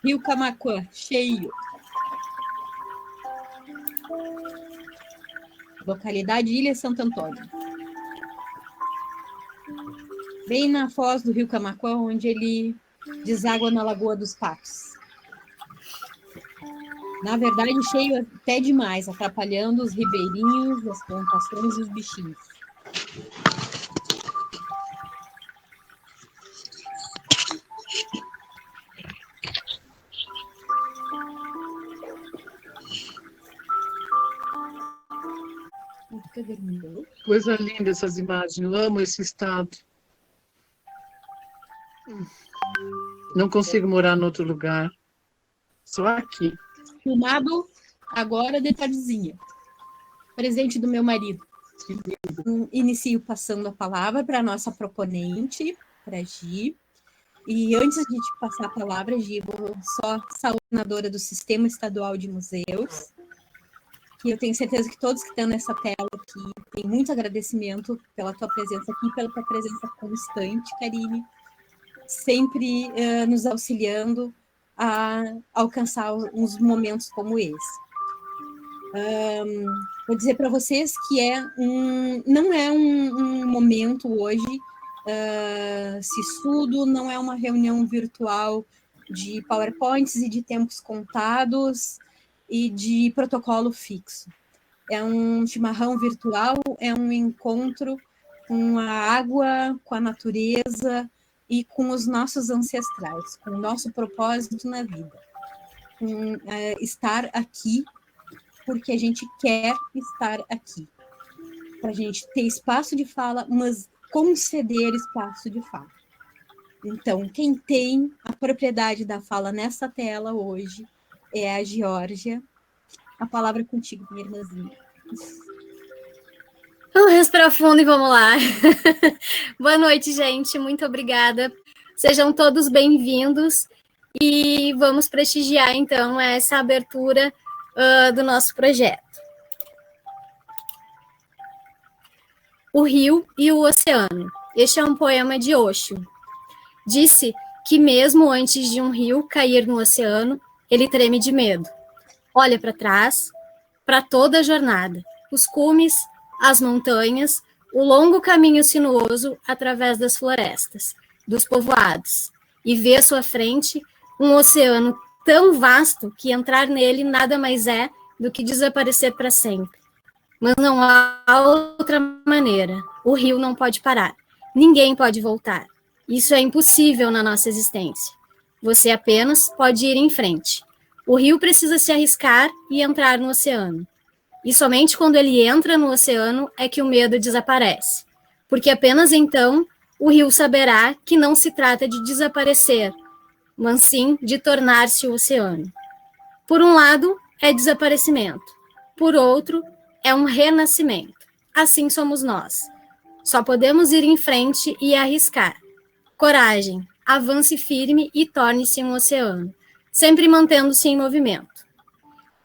Rio Camaquã, cheio. Localidade Ilha Santo Antônio. Bem na foz do Rio Camaquã, onde ele deságua na Lagoa dos Patos. Na verdade, cheio até demais, atrapalhando os ribeirinhos, as plantações e os bichinhos. Coisa linda essas imagens, eu amo esse estado. Não consigo morar em outro lugar, só aqui. Filmado agora de tardezinha. Presente do meu marido. Inicio passando a palavra para a nossa proponente, para a Gi. E antes de te passar a palavra, Gi, vou só coordenadora do Sistema Estadual de Museus, que eu tenho certeza que todos que estão nessa tela aqui têm muito agradecimento pela tua presença aqui, pela tua presença constante, Karine, sempre nos auxiliando a alcançar uns momentos como esse. Vou dizer para vocês que não é um momento hoje, se estudo, não é uma reunião virtual de PowerPoints e de tempos contados e de protocolo fixo. É um chimarrão virtual, é um encontro com a água, com a natureza e com os nossos ancestrais, com o nosso propósito na vida. Estar aqui porque a gente quer estar aqui, para a gente ter espaço de fala, mas conceder espaço de fala. Então, quem tem a propriedade da fala nessa tela hoje é a Geórgia. A palavra é contigo, minha irmãzinha. Vamos respirar fundo e vamos lá. Boa noite, gente. Muito obrigada. Sejam todos bem-vindos e vamos prestigiar, então, essa abertura do nosso projeto. O Rio e o Oceano. Este é um poema de Osho. Disse que mesmo antes de um rio cair no oceano, ele treme de medo. Olha para trás, para toda a jornada, os cumes, as montanhas, o longo caminho sinuoso através das florestas, dos povoados, e vê à sua frente um oceano tão vasto que entrar nele nada mais é do que desaparecer para sempre. Mas não há outra maneira. O rio não pode parar. Ninguém pode voltar. Isso é impossível na nossa existência. Você apenas pode ir em frente. O rio precisa se arriscar e entrar no oceano. E somente quando ele entra no oceano é que o medo desaparece. Porque apenas então o rio saberá que não se trata de desaparecer, mas sim de tornar-se o oceano. Por um lado, é desaparecimento. Por outro, é um renascimento. Assim somos nós. Só podemos ir em frente e arriscar. Coragem, avance firme e torne-se um oceano, sempre mantendo-se em movimento.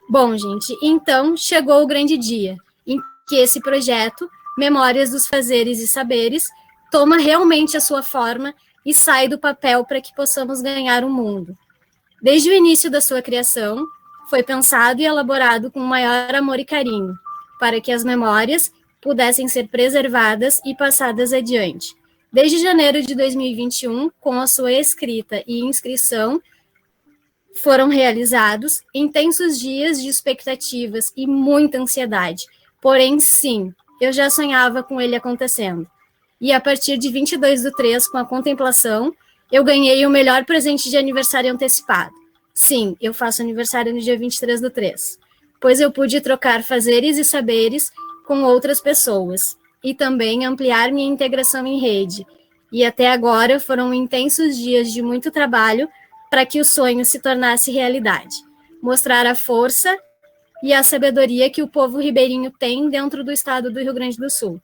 Bom, gente, então chegou o grande dia em que esse projeto, Memórias dos Fazeres e Saberes, toma realmente a sua forma e sai do papel para que possamos ganhar o mundo. Desde o início da sua criação, foi pensado e elaborado com o maior amor e carinho, para que as memórias pudessem ser preservadas e passadas adiante. Desde janeiro de 2021, com a sua escrita e inscrição, foram realizados intensos dias de expectativas e muita ansiedade. Porém, sim, eu já sonhava com ele acontecendo. E a partir de 22/3, com a contemplação, eu ganhei o melhor presente de aniversário antecipado. Sim, eu faço aniversário no dia 23/3, pois eu pude trocar fazeres e saberes com outras pessoas e também ampliar minha integração em rede. E até agora foram intensos dias de muito trabalho para que o sonho se tornasse realidade. Mostrar a força e a sabedoria que o povo ribeirinho tem dentro do estado do Rio Grande do Sul.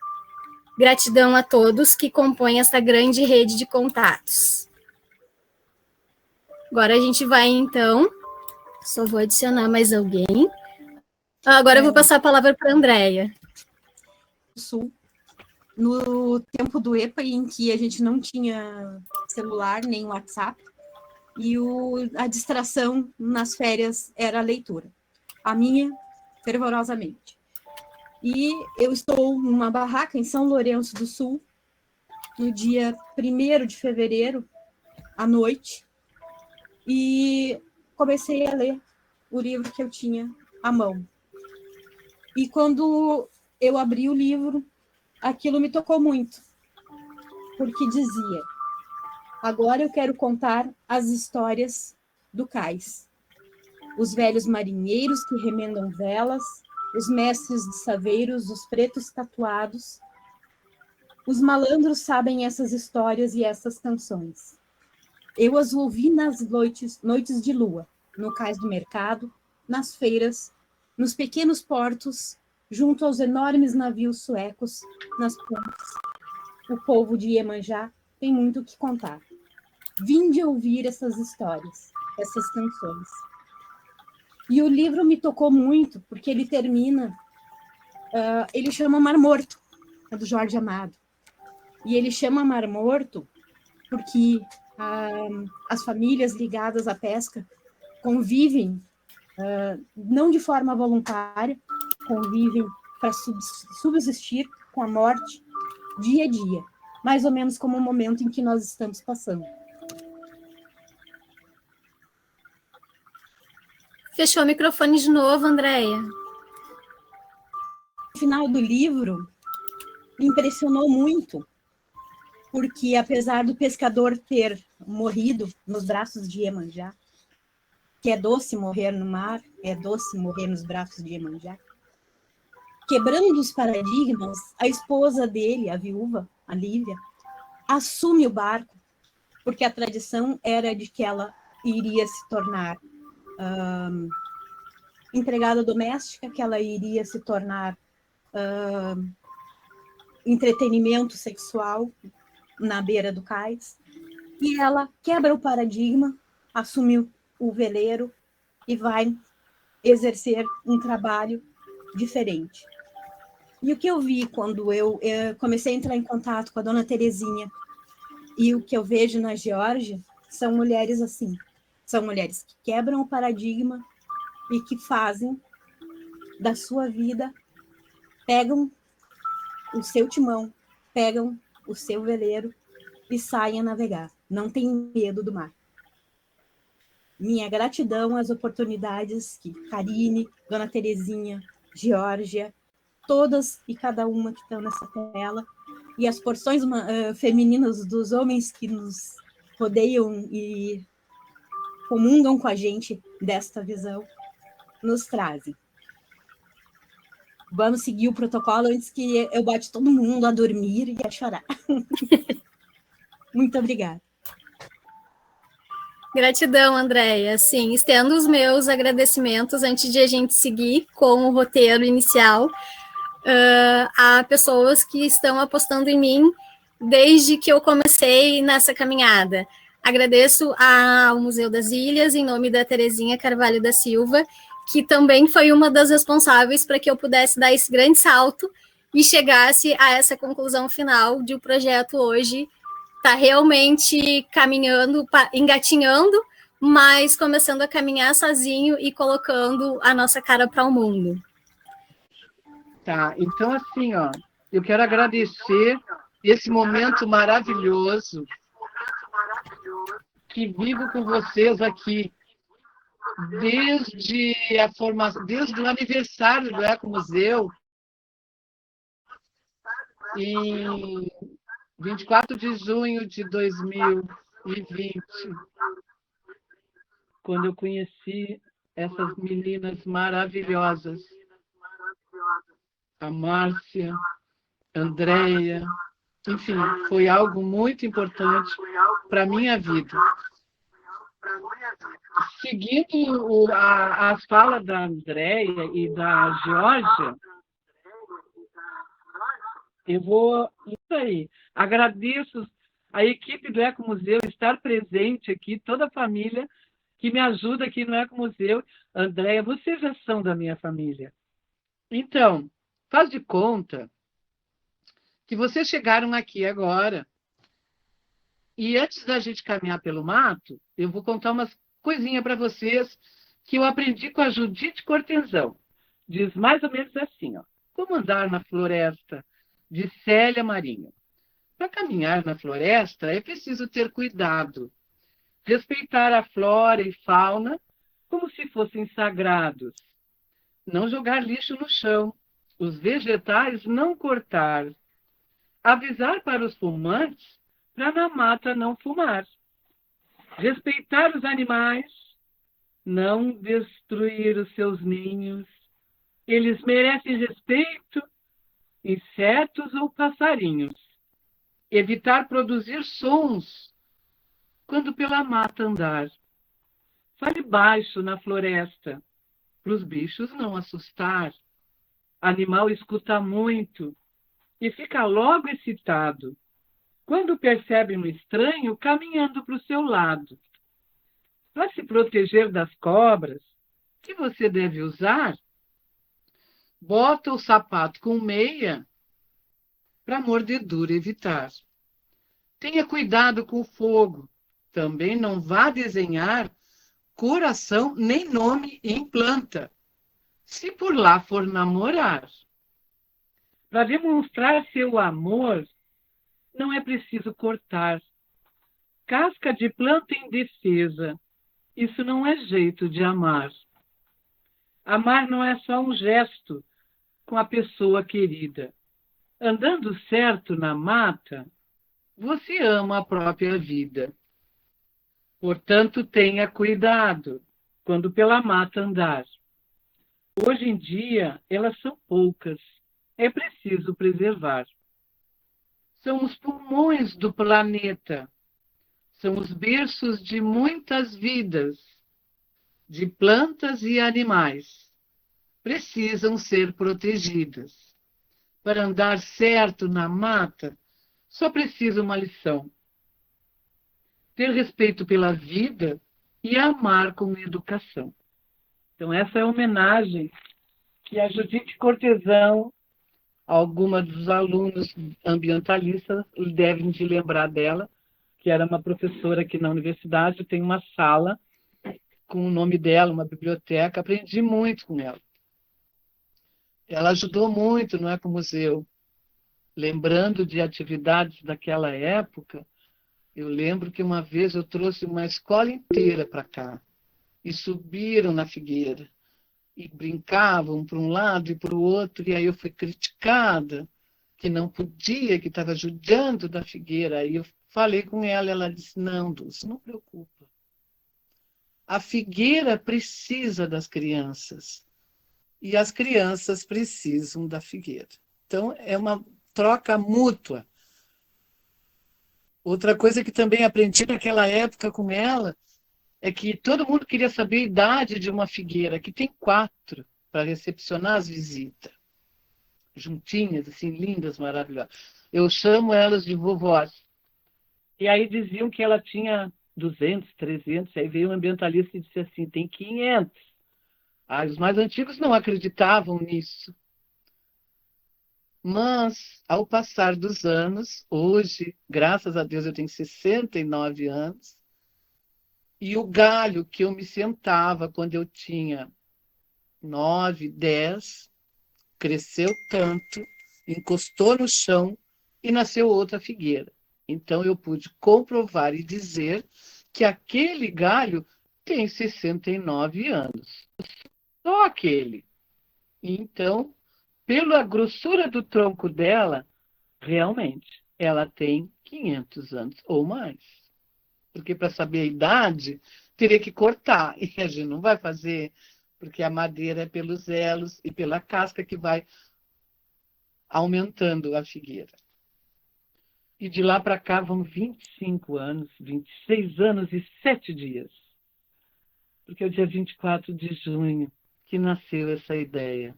Gratidão a todos que compõem esta grande rede de contatos. Agora a gente vai, então, só vou adicionar mais alguém. Agora eu vou passar a palavra para a Andréia. Sul, no tempo do EPA, em que a gente não tinha celular nem WhatsApp, e a distração nas férias era a leitura. A minha, fervorosamente. E eu estou numa barraca em São Lourenço do Sul, no dia 1º de fevereiro, à noite, e comecei a ler o livro que eu tinha à mão. E quando eu abri o livro, aquilo me tocou muito, porque dizia: agora eu quero contar as histórias do cais. Os velhos marinheiros que remendam velas, os mestres de saveiros, os pretos tatuados. Os malandros sabem essas histórias e essas canções. Eu as ouvi nas noites de lua, no cais do mercado, nas feiras, nos pequenos portos, junto aos enormes navios suecos, nas pontes. O povo de Iemanjá tem muito o que contar. Vinde ouvir essas histórias, essas canções. E o livro me tocou muito, porque ele termina, ele chama Mar Morto, é do Jorge Amado. E ele chama Mar Morto porque as famílias ligadas à pesca convivem, não de forma voluntária, convivem para subsistir com a morte dia a dia, mais ou menos como o momento em que nós estamos passando. Fechou o microfone de novo, Andréia. No final do livro, me impressionou muito, porque apesar do pescador ter morrido nos braços de Iemanjá, que é doce morrer no mar, é doce morrer nos braços de Iemanjá, quebrando os paradigmas, a esposa dele, a viúva, a Lívia, assume o barco, porque a tradição era de que ela iria se tornar empregada doméstica, que ela iria se tornar entretenimento sexual na beira do cais, e ela quebra o paradigma, assume o veleiro e vai exercer um trabalho diferente. E o que eu vi quando eu comecei a entrar em contato com a dona Terezinha e o que eu vejo na Geórgia são mulheres assim, são mulheres que quebram o paradigma e que fazem da sua vida, pegam o seu timão, pegam o seu veleiro e saem a navegar. Não tem medo do mar. Minha gratidão às oportunidades que Karine, Dona Terezinha, Geórgia, todas e cada uma que estão nessa tela, e as porções femininas dos homens que nos rodeiam e comungam com a gente desta visão, nos trazem. Vamos seguir o protocolo antes que eu bote todo mundo a dormir e a chorar. Muito obrigada. Gratidão, Andréia. Sim, estendo os meus agradecimentos antes de a gente seguir com o roteiro inicial a pessoas que estão apostando em mim desde que eu comecei nessa caminhada. Agradeço ao Museu das Ilhas, em nome da Terezinha Carvalho da Silva, que também foi uma das responsáveis para que eu pudesse dar esse grande salto e chegasse a essa conclusão final de o projeto hoje está realmente caminhando, engatinhando, mas começando a caminhar sozinho e colocando a nossa cara para o mundo. Tá, então assim, ó, eu quero agradecer esse momento maravilhoso que vivo com vocês aqui desde a formação, desde o aniversário do Ecomuseu, em 24 de junho de 2020, quando eu conheci essas meninas maravilhosas, a Márcia, a Andréia, enfim, foi algo muito importante para a minha vida. Seguindo as falas da Andréia e da Geórgia, eu vou isso aí. Agradeço a equipe do Ecomuseu estar presente aqui, toda a família que me ajuda aqui no Ecomuseu. Andréia, vocês já são da minha família. Então, faz de conta que vocês chegaram aqui agora E antes da gente caminhar pelo mato, eu vou contar umas coisinhas para vocês que eu aprendi com a Judite Cortesão. Diz mais ou menos assim, ó. Como andar na floresta, de Célia Marinho. Para caminhar na floresta é preciso ter cuidado, respeitar a flora e fauna como se fossem sagrados, não jogar lixo no chão, os vegetais não cortar, avisar para os fumantes para na mata não fumar, respeitar os animais, não destruir os seus ninhos, eles merecem respeito, insetos ou passarinhos, evitar produzir sons quando pela mata andar, fale baixo na floresta, para os bichos não assustar, animal escuta muito e fica logo excitado quando percebe um estranho caminhando para o seu lado. Para se proteger das cobras, que você deve usar, bota o sapato com meia para mordedura evitar. Tenha cuidado com o fogo, também não vá desenhar coração nem nome em planta, se por lá for namorar. Para demonstrar seu amor, não é preciso cortar. Casca de planta indefesa, isso não é jeito de amar. Amar não é só um gesto com a pessoa querida. Andando certo na mata, você ama a própria vida. Portanto, tenha cuidado quando pela mata andar. Hoje em dia, elas são poucas. É preciso preservar. São os pulmões do planeta. São os berços de muitas vidas, de plantas e animais. Precisam ser protegidas. Para andar certo na mata, só precisa uma lição. Ter respeito pela vida e amar com educação. Então, essa é a homenagem que a Judite Cortesão, alguma dos alunos ambientalistas devem de lembrar dela, que era uma professora aqui na universidade, tem uma sala com o nome dela, uma biblioteca, aprendi muito com ela. Ela ajudou muito no Ecomuseu. Lembrando de atividades daquela época, eu lembro que uma vez eu trouxe uma escola inteira para cá, e subiram na figueira, e brincavam para um lado e para o outro, e aí eu fui criticada, que não podia, que estava judiando da figueira. Aí eu falei com ela, ela disse, não, Dulce, não preocupa. A figueira precisa das crianças, e as crianças precisam da figueira. Então, é uma troca mútua. Outra coisa que também aprendi naquela época com ela é que todo mundo queria saber a idade de uma figueira, que tem 4 para recepcionar as visitas. Juntinhas, assim, lindas, maravilhosas. Eu chamo elas de vovós. E aí diziam que ela tinha 200, 300, aí veio um ambientalista e disse assim, tem 500. Aí os mais antigos não acreditavam nisso. Mas, ao passar dos anos, hoje, graças a Deus, eu tenho 69 anos, e o galho que eu me sentava quando eu tinha 9, 10, cresceu tanto, encostou no chão e nasceu outra figueira. Então, eu pude comprovar e dizer que aquele galho tem 69 anos. Só aquele. Então, pela grossura do tronco dela, realmente, ela tem 500 anos ou mais. Porque para saber a idade, teria que cortar. E a gente não vai fazer, porque a madeira é pelos elos e pela casca que vai aumentando a figueira. E de lá para cá vão 25 anos, 26 anos e 7 dias. Porque é o dia 24 de junho que nasceu essa ideia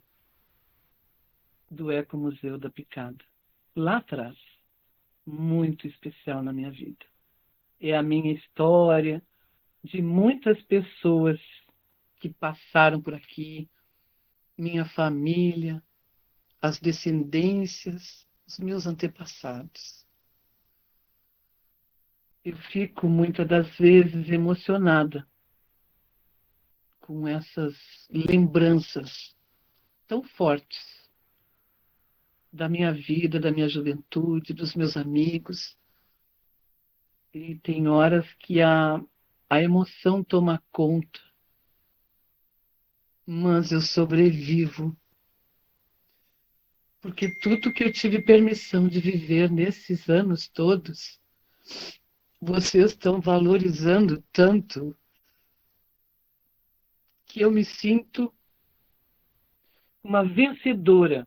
do Ecomuseu da Picada. Lá atrás, muito especial na minha vida. É a minha história de muitas pessoas que passaram por aqui, minha família, as descendências, os meus antepassados. eu fico muitas das vezes emocionada com essas lembranças tão fortes da minha vida, da minha juventude, dos meus amigos. E tem horas que a emoção toma conta, mas eu sobrevivo. Porque tudo que eu tive permissão de viver nesses anos todos, vocês estão valorizando tanto que eu me sinto uma vencedora.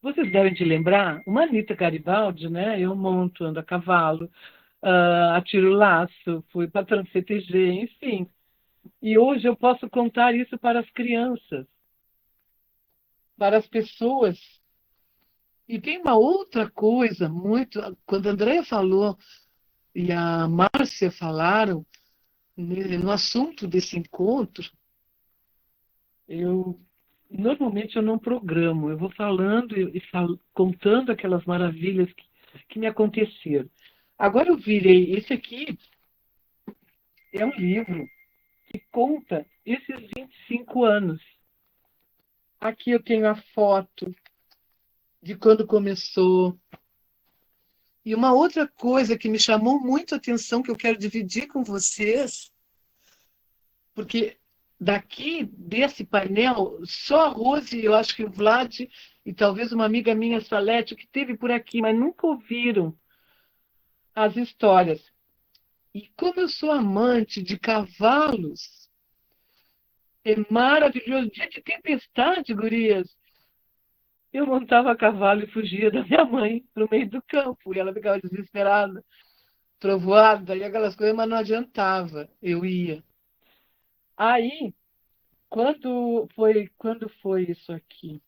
Vocês devem te lembrar, uma Anitta Garibaldi, né? Eu monto, ando a cavalo, atiro laço, fui patrão de CTG, enfim. E hoje eu posso contar isso para as crianças, para as pessoas. E tem uma outra coisa muito... Quando a Andréia falou e a Márcia falaram no assunto desse encontro, normalmente eu não programo, eu vou falando e contando aquelas maravilhas que me aconteceram. Agora eu virei, esse aqui é um livro que conta esses 25 anos. Aqui eu tenho a foto de quando começou. E uma outra coisa que me chamou muito a atenção, que eu quero dividir com vocês, porque daqui, desse painel, só a Rose, eu acho que o Vlad e talvez uma amiga minha, Salete, que esteve por aqui, mas nunca ouviram as histórias. E como eu sou amante de cavalos, é maravilhoso. Dia de tempestade, gurias, eu montava a cavalo e fugia da minha mãe para o meio do campo. E ela ficava desesperada, trovoada, e aquelas coisas, mas não adiantava. Eu ia. Aí, quando foi isso aqui?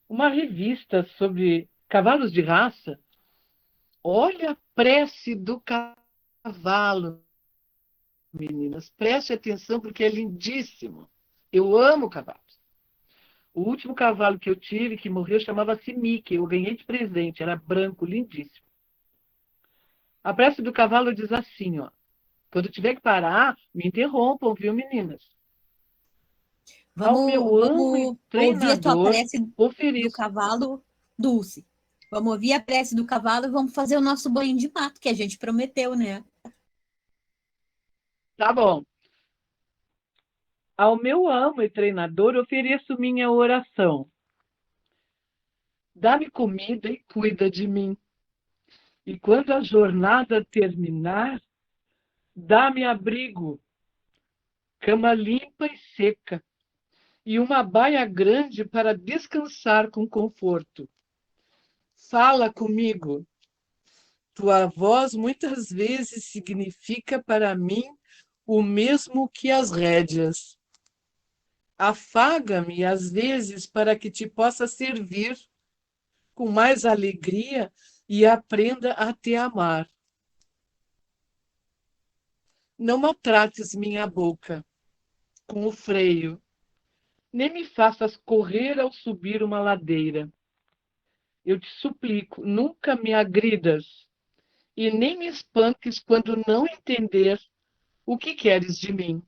Uma revista sobre cavalos de raça. Olha a prece do cavalo, meninas. Preste atenção porque é lindíssimo. Eu amo cavalos. O último cavalo que eu tive, que morreu, chamava-se Mickey. Eu ganhei de presente. Era branco, lindíssimo. A prece do cavalo diz assim, ó. Quando tiver que parar, me interrompam, viu, meninas? Ao meu amo e ouvir a tua treinador, prece do ofereço. cavalo, Dulce. Vamos ouvir a prece do cavalo e vamos fazer o nosso banho de mato, que a gente prometeu, né? Tá bom. Ao meu amo e treinador, ofereço minha oração. Dá-me comida e cuida de mim. E quando a jornada terminar, dá-me abrigo, cama limpa e seca, e uma baia grande para descansar com conforto. Fala comigo. Tua voz muitas vezes significa para mim o mesmo que as rédeas. Afaga-me às vezes para que te possa servir com mais alegria e aprenda a te amar. Não maltrates minha boca com o freio, nem me faças correr ao subir uma ladeira. Eu te suplico, nunca me agridas e nem me espanques quando não entender o que queres de mim.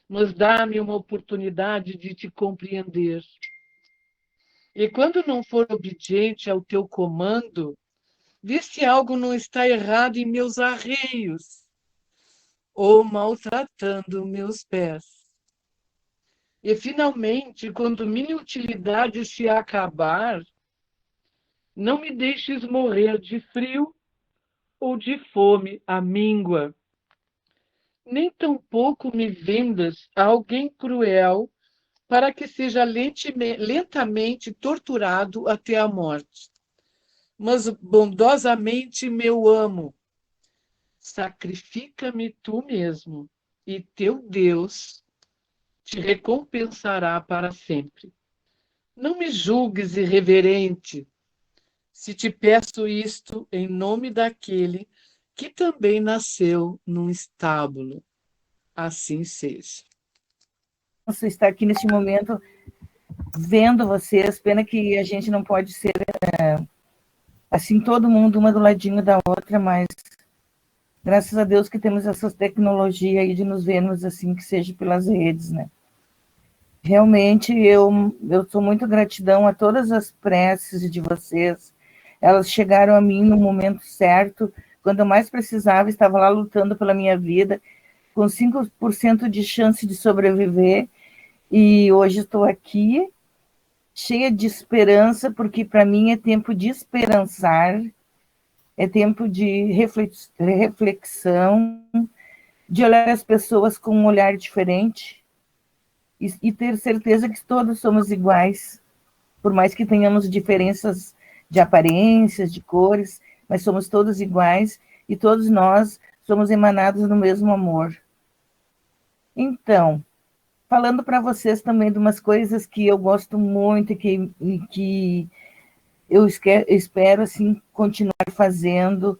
Mas dá-me uma oportunidade de te compreender. E quando não for obediente ao teu comando, vê se algo não está errado em meus arreios ou maltratando meus pés. E, finalmente, quando minha utilidade se acabar, não me deixes morrer de frio ou de fome à míngua. Nem tampouco me vendas a alguém cruel para que seja lentamente torturado até a morte. Mas bondosamente meu amo, sacrifica-me tu mesmo, e teu Deus te recompensará para sempre. Não me julgues irreverente, se te peço isto em nome daquele que também nasceu num estábulo. Assim seja. Nossa, estar aqui neste momento vendo vocês, pena que a gente não pode ser assim, todo mundo uma do ladinho da outra, mas Graças a Deus que temos essa tecnologia aí de nos vermos assim, que seja pelas redes, né? Realmente, eu sou muito gratidão a todas as preces de vocês. Elas chegaram a mim no momento certo, quando eu mais precisava, estava lá lutando pela minha vida, com 5% de chance de sobreviver, e hoje estou aqui, cheia de esperança, porque para mim é tempo de esperançar, é tempo de reflexão, de olhar as pessoas com um olhar diferente e ter certeza que todos somos iguais, por mais que tenhamos diferenças de aparências, de cores, mas somos todos iguais e todos nós somos emanados no mesmo amor. Então, falando para vocês também de umas coisas que eu gosto muito e que eu espero assim continuar fazendo.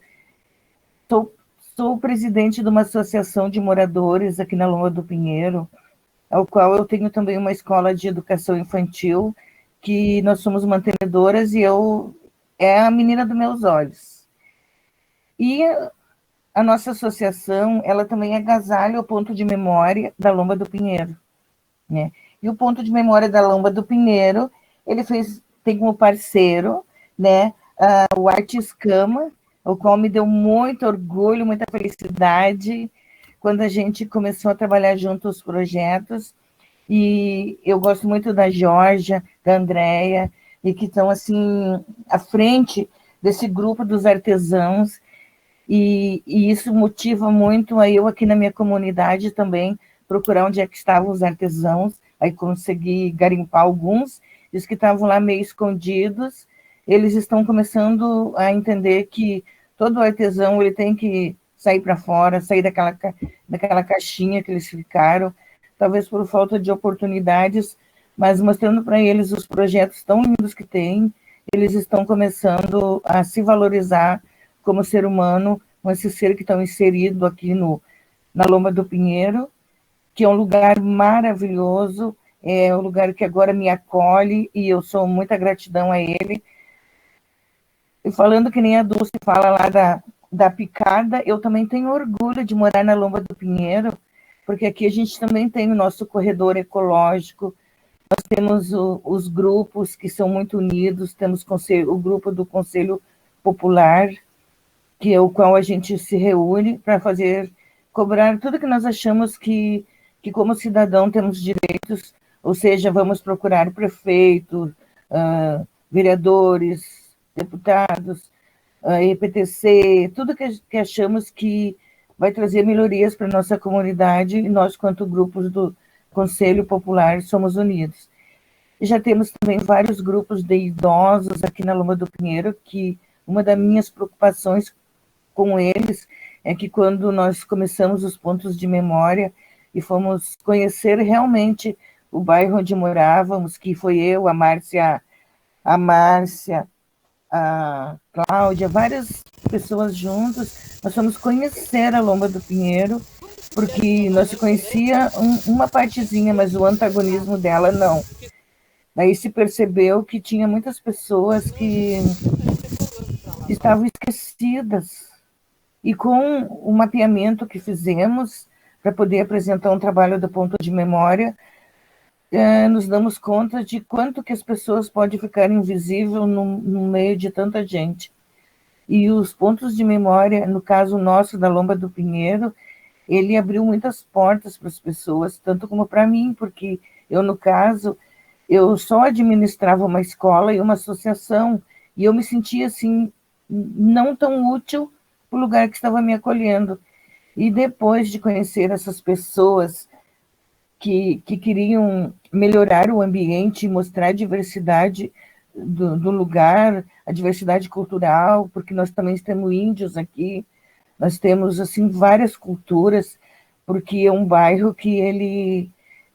Sou presidente de uma associação de moradores aqui na Lomba do Pinheiro, ao qual eu tenho também uma escola de educação infantil, que nós somos mantenedoras e eu é a menina dos meus olhos. E a nossa associação, ela também agasalha o ponto de memória da Lomba do Pinheiro, né? E o ponto de memória da Lomba do Pinheiro, ele tem como parceiro, né, o Arte Escama, o qual me deu muito orgulho, muita felicidade, quando a gente começou a trabalhar junto os projetos, e eu gosto muito da Georgia, da Andréia, e que estão, assim, à frente desse grupo dos artesãos, e isso motiva muito a eu aqui na minha comunidade também, procurar onde é que estavam os artesãos, aí consegui garimpar alguns, e os que estavam lá meio escondidos, eles estão começando a entender que todo artesão ele tem que sair para fora, sair daquela caixinha que eles ficaram, talvez por falta de oportunidades, mas mostrando para eles os projetos tão lindos que têm, eles estão começando a se valorizar como ser humano, com esse ser que estão inserido aqui na Lomba do Pinheiro, que é um lugar maravilhoso, é um lugar que agora me acolhe, e eu sou muita gratidão a ele. E falando que nem a Dulce fala lá da picada, eu também tenho orgulho de morar na Lomba do Pinheiro, porque aqui a gente também tem o nosso corredor ecológico, nós temos os grupos que são muito unidos, temos o grupo do Conselho Popular, que é o qual a gente se reúne para cobrar tudo que nós achamos que como cidadão temos direitos, ou seja, vamos procurar prefeito, vereadores, deputados, EPTC, tudo que achamos que vai trazer melhorias para a nossa comunidade, e nós, quanto grupos do Conselho Popular, somos unidos. E já temos também vários grupos de idosos aqui na Lomba do Pinheiro, que uma das minhas preocupações com eles é que quando nós começamos os pontos de memória e fomos conhecer realmente o bairro onde morávamos, que foi eu, a Márcia, a Cláudia, várias pessoas juntas, nós fomos conhecer a Lomba do Pinheiro, porque nós se conhecia uma partezinha, mas o antagonismo dela não. Daí se percebeu que tinha muitas pessoas que estavam esquecidas. E com o mapeamento que fizemos para poder apresentar um trabalho do ponto de memória, nos damos conta de quanto que as pessoas podem ficar invisíveis no meio de tanta gente. E os pontos de memória, no caso nosso da Lomba do Pinheiro, ele abriu muitas portas para as pessoas, tanto como para mim, porque eu, no caso, eu só administrava uma escola e uma associação, e eu me sentia, assim, não tão útil para o lugar que estava me acolhendo. E depois de conhecer essas pessoas que queriam melhorar o ambiente e mostrar a diversidade do lugar, a diversidade cultural, porque nós também temos índios aqui, nós temos assim várias culturas, porque é um bairro que ele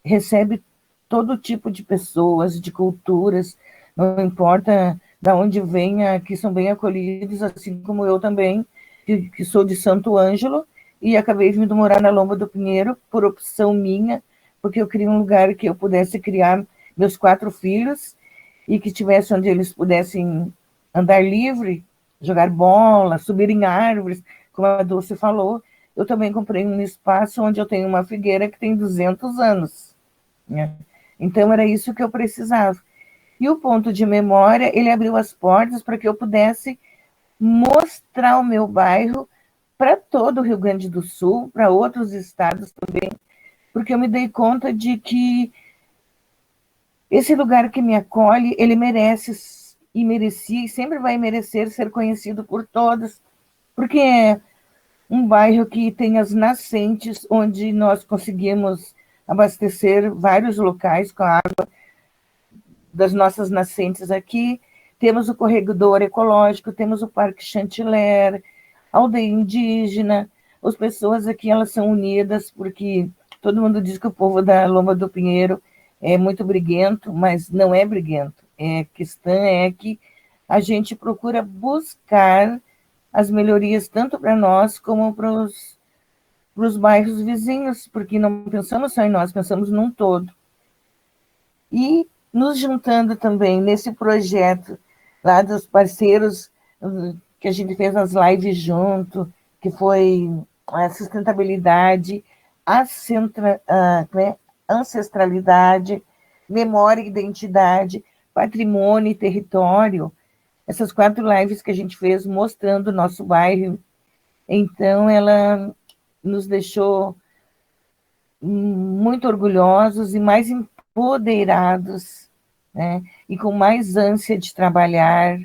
recebe todo tipo de pessoas, de culturas, não importa de onde venha, que são bem acolhidos, assim como eu também, que sou de Santo Ângelo, e acabei vindo morar na Lomba do Pinheiro, por opção minha, porque eu queria um lugar que eu pudesse criar meus 4 filhos, e que tivesse onde eles pudessem andar livre, jogar bola, subir em árvores, como a Dulce falou, eu também comprei um espaço onde eu tenho uma figueira que tem 200 anos, né? Então, era isso que eu precisava. E o ponto de memória, ele abriu as portas para que eu pudesse mostrar o meu bairro para todo o Rio Grande do Sul, para outros estados também, porque eu me dei conta de que esse lugar que me acolhe, ele merece e merecia e sempre vai merecer ser conhecido por todos, porque é um bairro que tem as nascentes, onde nós conseguimos abastecer vários locais com a água das nossas nascentes aqui. Temos o corredor ecológico, temos o Parque Chantiler, aldeia indígena. As pessoas aqui, elas são unidas, porque todo mundo diz que o povo da Lomba do Pinheiro é muito briguento, mas não é briguento. A questão é que a gente procura buscar as melhorias tanto para nós como para os bairros vizinhos, porque não pensamos só em nós, pensamos num todo. E nos juntando também nesse projeto lá dos parceiros que a gente fez as lives junto, que foi a sustentabilidade, ancestralidade, memória e identidade, patrimônio e território, essas 4 lives que a gente fez mostrando o nosso bairro. Então, ela nos deixou muito orgulhosos e mais empoderados, né? E com mais ânsia de trabalhar,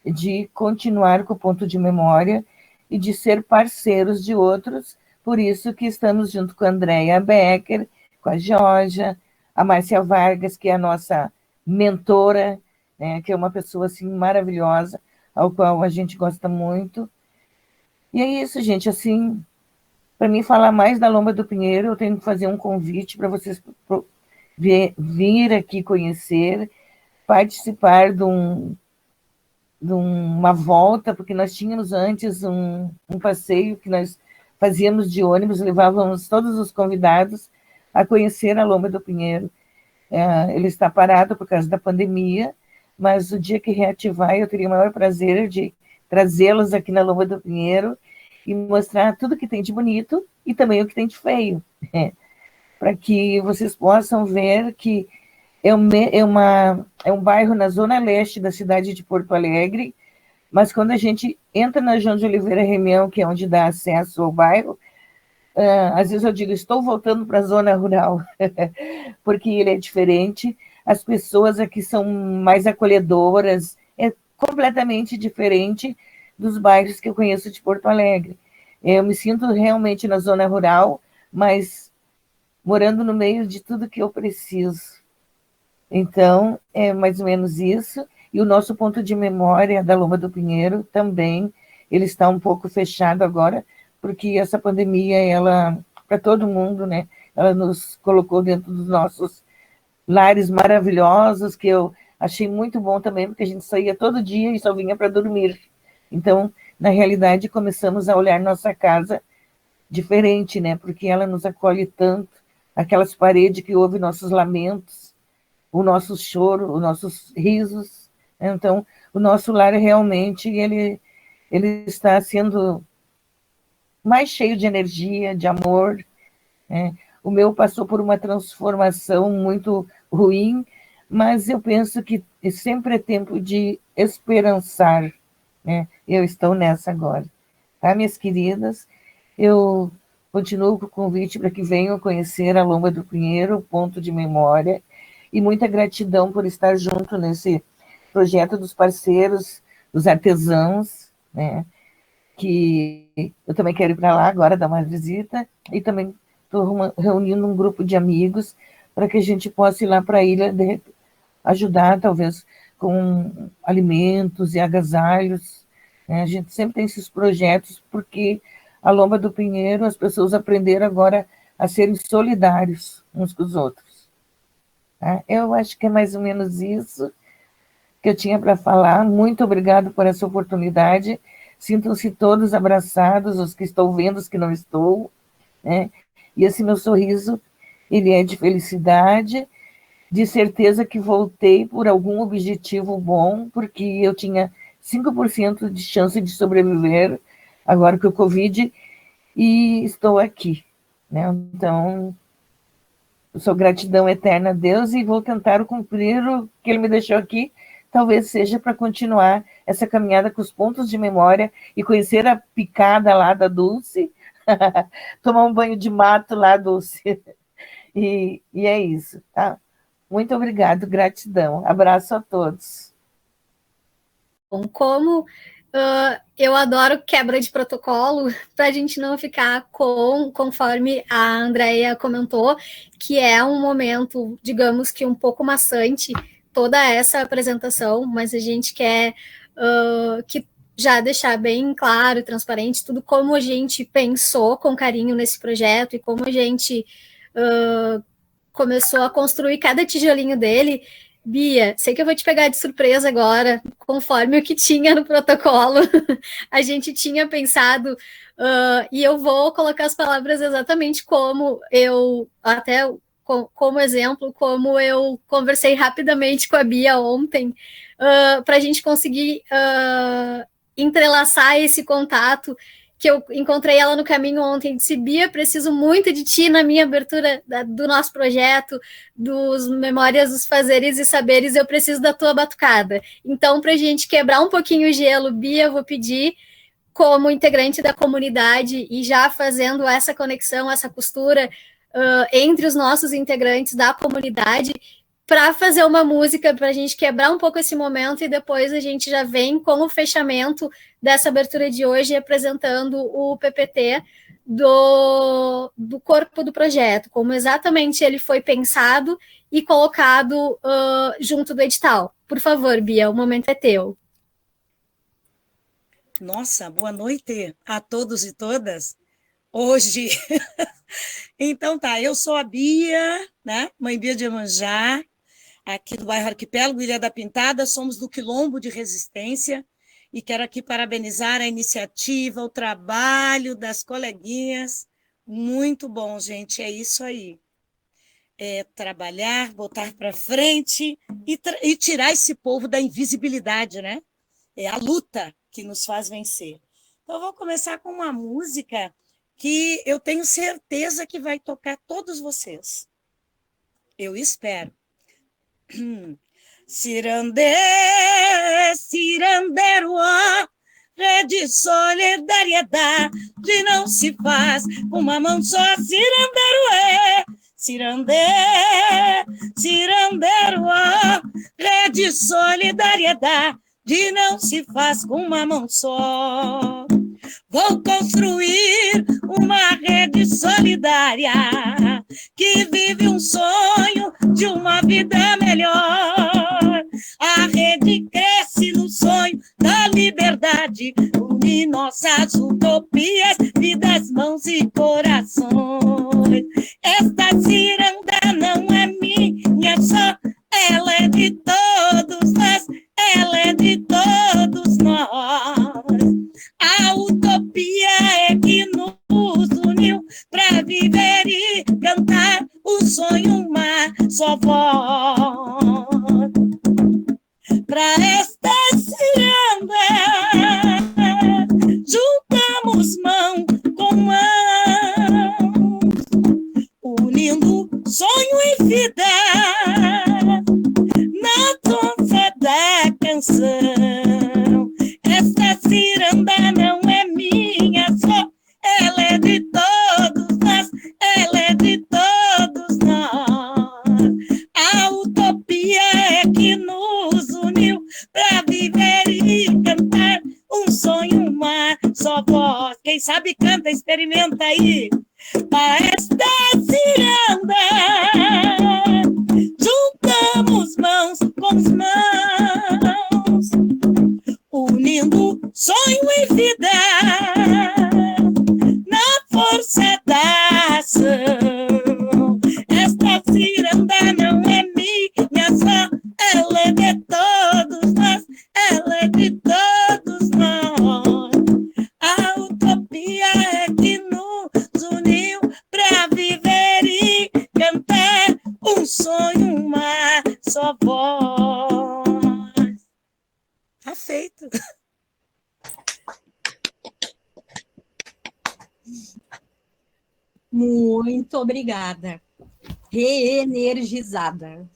de continuar com o ponto de memória e de ser parceiros de outros. Por isso que estamos junto com a Andréia Becker, com a Georgia, a Márcia Vargas, que é a nossa mentora, né, que é uma pessoa assim, maravilhosa, ao qual a gente gosta muito. E é isso, gente. Assim, para mim falar mais da Lomba do Pinheiro, eu tenho que fazer um convite para vocês vir aqui conhecer, participar de uma volta, porque nós tínhamos antes um passeio que nós fazíamos de ônibus, levávamos todos os convidados a conhecer a Lomba do Pinheiro. Ele está parado por causa da pandemia, mas o dia que reativar, eu teria o maior prazer de trazê-los aqui na Lomba do Pinheiro e mostrar tudo que tem de bonito e também o que tem de feio, para que vocês possam ver que é um bairro na zona leste da cidade de Porto Alegre, mas quando a gente entra na João de Oliveira Remião, que é onde dá acesso ao bairro, às vezes eu digo, estou voltando para a zona rural, porque ele é diferente, as pessoas aqui são mais acolhedoras, é completamente diferente dos bairros que eu conheço de Porto Alegre. Eu me sinto realmente na zona rural, mas morando no meio de tudo que eu preciso. Então, é mais ou menos isso. E o nosso ponto de memória da Lomba do Pinheiro também, ele está um pouco fechado agora, porque essa pandemia, ela, para todo mundo, né, ela nos colocou dentro dos nossos lares maravilhosos, que eu achei muito bom também, porque a gente saía todo dia e só vinha para dormir. Então, na realidade, começamos a olhar nossa casa diferente, né, porque ela nos acolhe tanto, aquelas paredes que ouvem nossos lamentos, o nosso choro, os nossos risos. Então, o nosso lar realmente, ele está sendo mais cheio de energia, de amor, né? O meu passou por uma transformação muito ruim, mas eu penso que sempre é tempo de esperançar, né? Eu estou nessa agora. Tá, minhas queridas? Eu continuo com o convite para que venham conhecer a Lomba do Pinheiro, ponto de memória, e muita gratidão por estar junto nesse projeto dos parceiros, dos artesãos, né? Que eu também quero ir para lá agora, dar uma visita, e também estou reunindo um grupo de amigos para que a gente possa ir lá para a ilha ajudar, talvez, com alimentos e agasalhos, né? A gente sempre tem esses projetos, porque a Lomba do Pinheiro, as pessoas aprenderam agora a serem solidários uns com os outros. Tá? Eu acho que é mais ou menos isso que eu tinha para falar. Muito obrigado por essa oportunidade. Sintam-se todos abraçados, os que estão vendo, os que não estão, né? E esse meu sorriso, ele é de felicidade, de certeza que voltei por algum objetivo bom, porque eu tinha 5% de chance de sobreviver agora com o Covid, e estou aqui, né? Então, eu sou gratidão eterna a Deus e vou tentar cumprir o que Ele me deixou aqui, talvez seja para continuar essa caminhada com os pontos de memória e conhecer a picada lá da Dulce, tomar um banho de mato lá, Dulce, e é isso, tá? Muito obrigado, gratidão, abraço a todos. Bom, como eu adoro quebra de protocolo, para a gente não ficar conforme a Andrea comentou, que é um momento, digamos que um pouco maçante, toda essa apresentação, mas a gente quer que já deixar bem claro e transparente tudo como a gente pensou com carinho nesse projeto e como a gente começou a construir cada tijolinho dele. Bia, sei que eu vou te pegar de surpresa agora, conforme o que tinha no protocolo. A gente tinha pensado, e eu vou colocar as palavras exatamente como eu, até como exemplo, como eu conversei rapidamente com a Bia ontem, para a gente conseguir entrelaçar esse contato, que eu encontrei ela no caminho ontem, disse, Bia, preciso muito de ti na minha abertura do nosso projeto, dos Memórias dos Fazeres e Saberes, eu preciso da tua batucada. Então, para a gente quebrar um pouquinho o gelo, Bia, eu vou pedir, como integrante da comunidade e já fazendo essa conexão, essa costura entre os nossos integrantes da comunidade, para fazer uma música, para a gente quebrar um pouco esse momento e depois a gente já vem com o fechamento dessa abertura de hoje, apresentando o PPT do corpo do projeto, como exatamente ele foi pensado e colocado junto do edital. Por favor, Bia, o momento é teu. Nossa, boa noite a todos e todas. Hoje, então tá, eu sou a Bia, né? Mãe Bia de Iemanjá, aqui do bairro Arquipélago, Ilha da Pintada, somos do Quilombo de Resistência, e quero aqui parabenizar a iniciativa, o trabalho das coleguinhas, muito bom, gente, é isso aí. É trabalhar, botar para frente e tirar esse povo da invisibilidade, né? É a luta que nos faz vencer. Então, eu vou começar com uma música que eu tenho certeza que vai tocar todos vocês. Eu espero. Cirandê, ciranderoá, rede solidariedade não se faz com uma mão só, ciranderoé, cirandê, ciranderoá, rede solidariedade não se faz com uma mão só. Vou construir uma rede solidária que vive um sonho de uma vida melhor. A rede cresce no sonho da liberdade, une nossas utopias, vidas, mãos e corações. Esta ciranda não é minha só, ela é de todos nós, ela é de todos nós. A utopia é que nos uniu para viver e cantar o sonho uma só voz. Para esta ciranda, juntamos mão com mão, unindo sonho e vida na dança da canção. Esta ciranda não é minha só, ela é de todos nós, ela é de todos nós. A utopia é que nos uniu para viver e cantar um sonho, uma só voz. Quem sabe canta, experimenta aí. Para esta ciranda, juntamos mãos com mãos, unindo sonho e vida na força da ação. Esta ciranda não é minha só, ela é de todos nós, ela é de todos nós. A utopia é que nos uniu para viver e cantar um sonho, uma só voz. Tá feito. Muito obrigada. Reenergizada.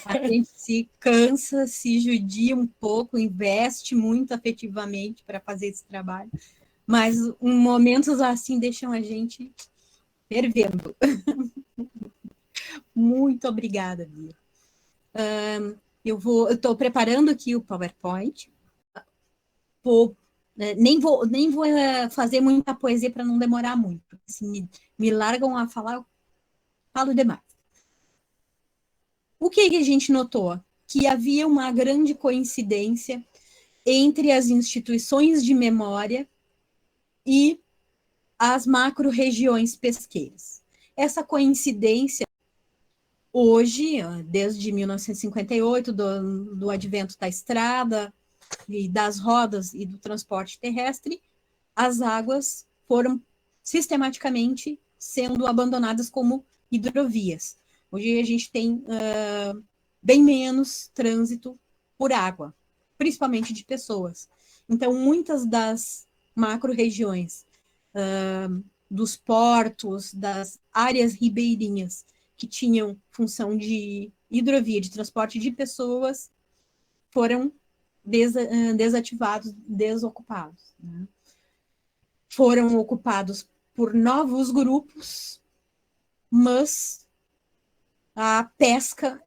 A gente se cansa, se judia um pouco, investe muito afetivamente para fazer esse trabalho, mas momentos assim deixam a gente fervendo. Muito obrigada, Bia. Eu estou preparando aqui o PowerPoint. Nem vou fazer muita poesia para não demorar muito. Se me largam a falar, eu falo demais. O que a gente notou? Que havia uma grande coincidência entre as instituições de memória e as macro-regiões pesqueiras. Essa coincidência, hoje, desde 1958, do advento da estrada, e das rodas e do transporte terrestre, as águas foram sistematicamente sendo abandonadas como hidrovias. Hoje a gente tem bem menos trânsito por água, principalmente de pessoas. Então, muitas das macro-regiões, dos portos, das áreas ribeirinhas que tinham função de hidrovia, de transporte de pessoas, foram desativados, desocupados. Né? Foram ocupados por novos grupos, mas a pesca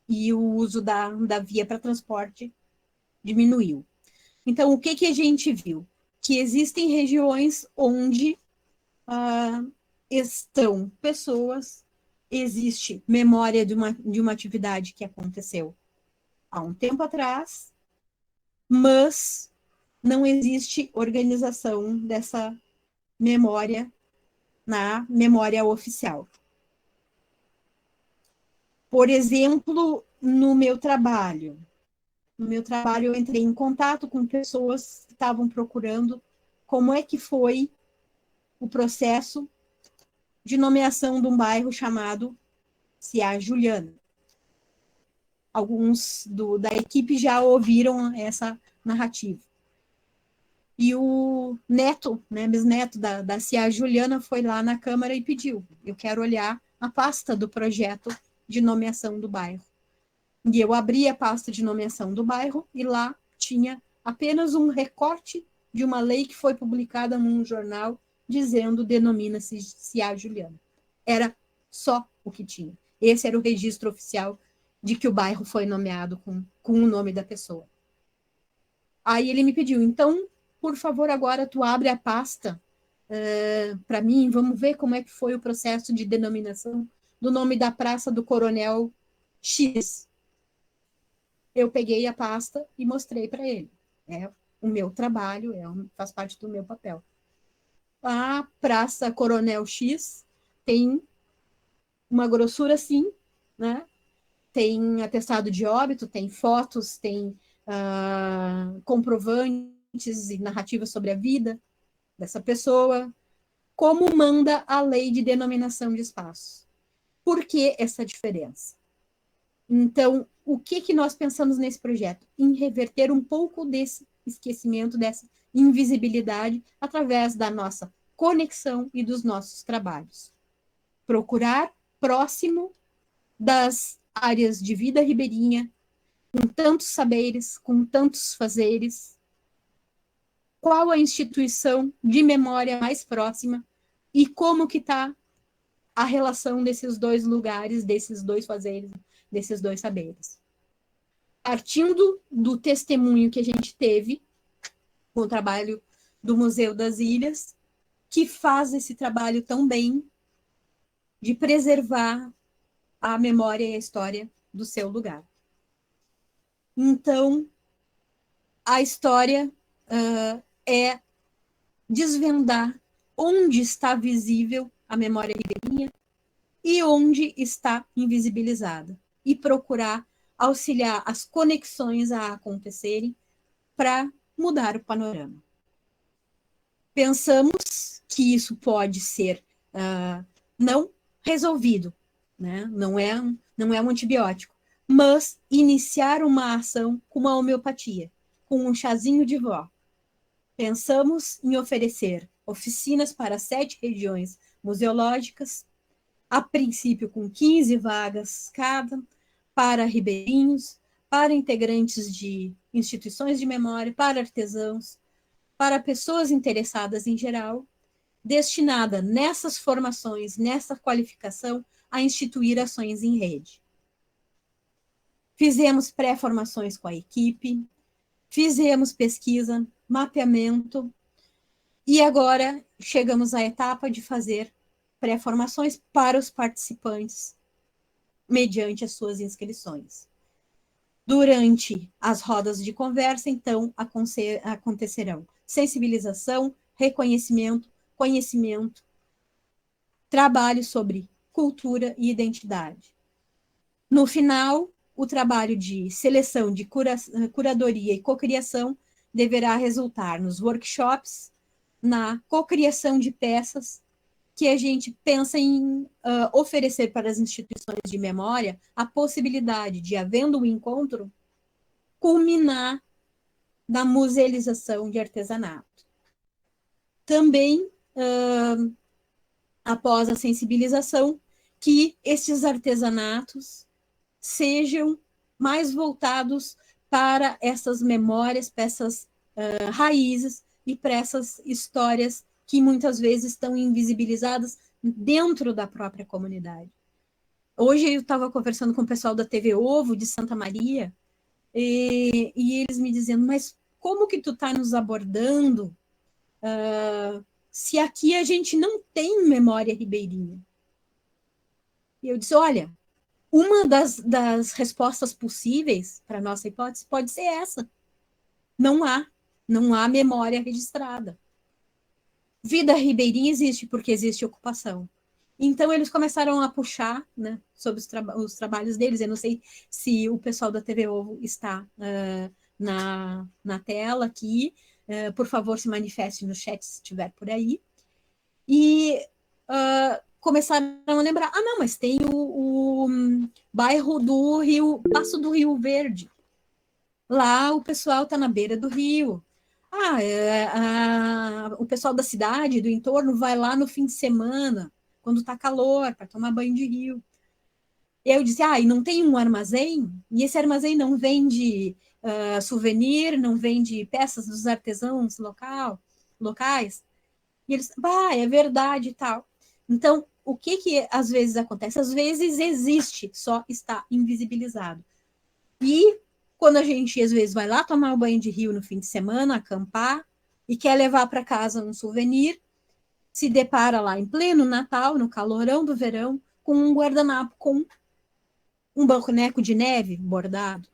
e o uso da via para transporte diminuiu. Então, o que a gente viu? Que existem regiões onde estão pessoas, existe memória de uma atividade que aconteceu há um tempo atrás, mas não existe organização dessa memória na memória oficial. Por exemplo, no meu trabalho eu entrei em contato com pessoas que estavam procurando como é que foi o processo de nomeação de um bairro chamado Cia Juliana. Alguns da equipe já ouviram essa narrativa. E o neto, bisneto da Cia Juliana, foi lá na Câmara e pediu: eu quero olhar a pasta do projeto de nomeação do bairro. E eu abri a pasta de nomeação do bairro e lá tinha apenas um recorte de uma lei que foi publicada num jornal dizendo denomina-se Cia Juliana. Era só o que tinha. Esse era o registro oficial de que o bairro foi nomeado com o nome da pessoa. Aí ele me pediu, então, por favor, agora tu abre a pasta para mim, vamos ver como é que foi o processo de denominação do nome da Praça do Coronel X. Eu peguei a pasta e mostrei para ele. É o meu trabalho, faz parte do meu papel. A Praça Coronel X tem uma grossura assim, né? Tem atestado de óbito, tem fotos, tem comprovantes e narrativas sobre a vida dessa pessoa, como manda a lei de denominação de espaços. Por que essa diferença? Então, o que nós pensamos nesse projeto? Em reverter um pouco desse esquecimento, dessa invisibilidade, através da nossa conexão e dos nossos trabalhos. Procurar próximo das áreas de vida ribeirinha, com tantos saberes, com tantos fazeres, qual a instituição de memória mais próxima e como que está a relação desses dois lugares, desses dois fazeres, desses dois saberes. Partindo do testemunho que a gente teve com o trabalho do Museu das Ilhas, que faz esse trabalho tão bem de preservar a memória e a história do seu lugar. Então, a história é desvendar onde está visível a memória ribeirinha e onde está invisibilizada, e procurar auxiliar as conexões a acontecerem para mudar o panorama. Pensamos que isso pode ser não resolvido, né? Não é um antibiótico, mas iniciar uma ação com uma homeopatia, com um chazinho de vó. Pensamos em oferecer oficinas para 7 regiões museológicas, a princípio com 15 vagas cada, para ribeirinhos, para integrantes de instituições de memória, para artesãos, para pessoas interessadas em geral, destinada nessas formações, nessa qualificação, a instituir ações em rede. Fizemos pré-formações com a equipe, fizemos pesquisa, mapeamento, e agora chegamos à etapa de fazer pré-formações para os participantes, mediante as suas inscrições. Durante as rodas de conversa, então, acontecerão sensibilização, reconhecimento, conhecimento, trabalho sobre cultura e identidade. No final, o trabalho de seleção, de curadoria e cocriação deverá resultar nos workshops, na cocriação de peças, que a gente pensa em oferecer para as instituições de memória a possibilidade de, havendo um encontro, culminar na musealização de artesanato. Também, após a sensibilização, que esses artesanatos sejam mais voltados para essas memórias, para essas raízes e para essas histórias que muitas vezes estão invisibilizadas dentro da própria comunidade. Hoje eu estava conversando com o pessoal da TV Ovo, de Santa Maria, e eles me dizendo, mas como que tu está nos abordando se aqui a gente não tem memória ribeirinha? E eu disse, olha, uma das respostas possíveis para a nossa hipótese pode ser essa. Não há memória registrada. Vida ribeirinha existe porque existe ocupação. Então, eles começaram a puxar, né, sobre os trabalhos deles. Eu não sei se o pessoal da TV Ovo está na tela aqui. Por favor, se manifeste no chat se estiver por aí. E começaram a lembrar, não, mas tem o bairro do Rio, Passo do Rio Verde. Lá o pessoal está na beira do rio. O pessoal da cidade, do entorno, vai lá no fim de semana, quando está calor, para tomar banho de rio. E aí eu disse, e não tem um armazém? E esse armazém não vende souvenir, não vende peças dos artesãos locais? E eles, é verdade e tal. Então, o que às vezes acontece? Às vezes existe, só está invisibilizado. E quando a gente, às vezes, vai lá tomar um banho de rio no fim de semana, acampar, e quer levar para casa um souvenir, se depara lá em pleno Natal, no calorão do verão, com um guardanapo com um boneco de neve bordado.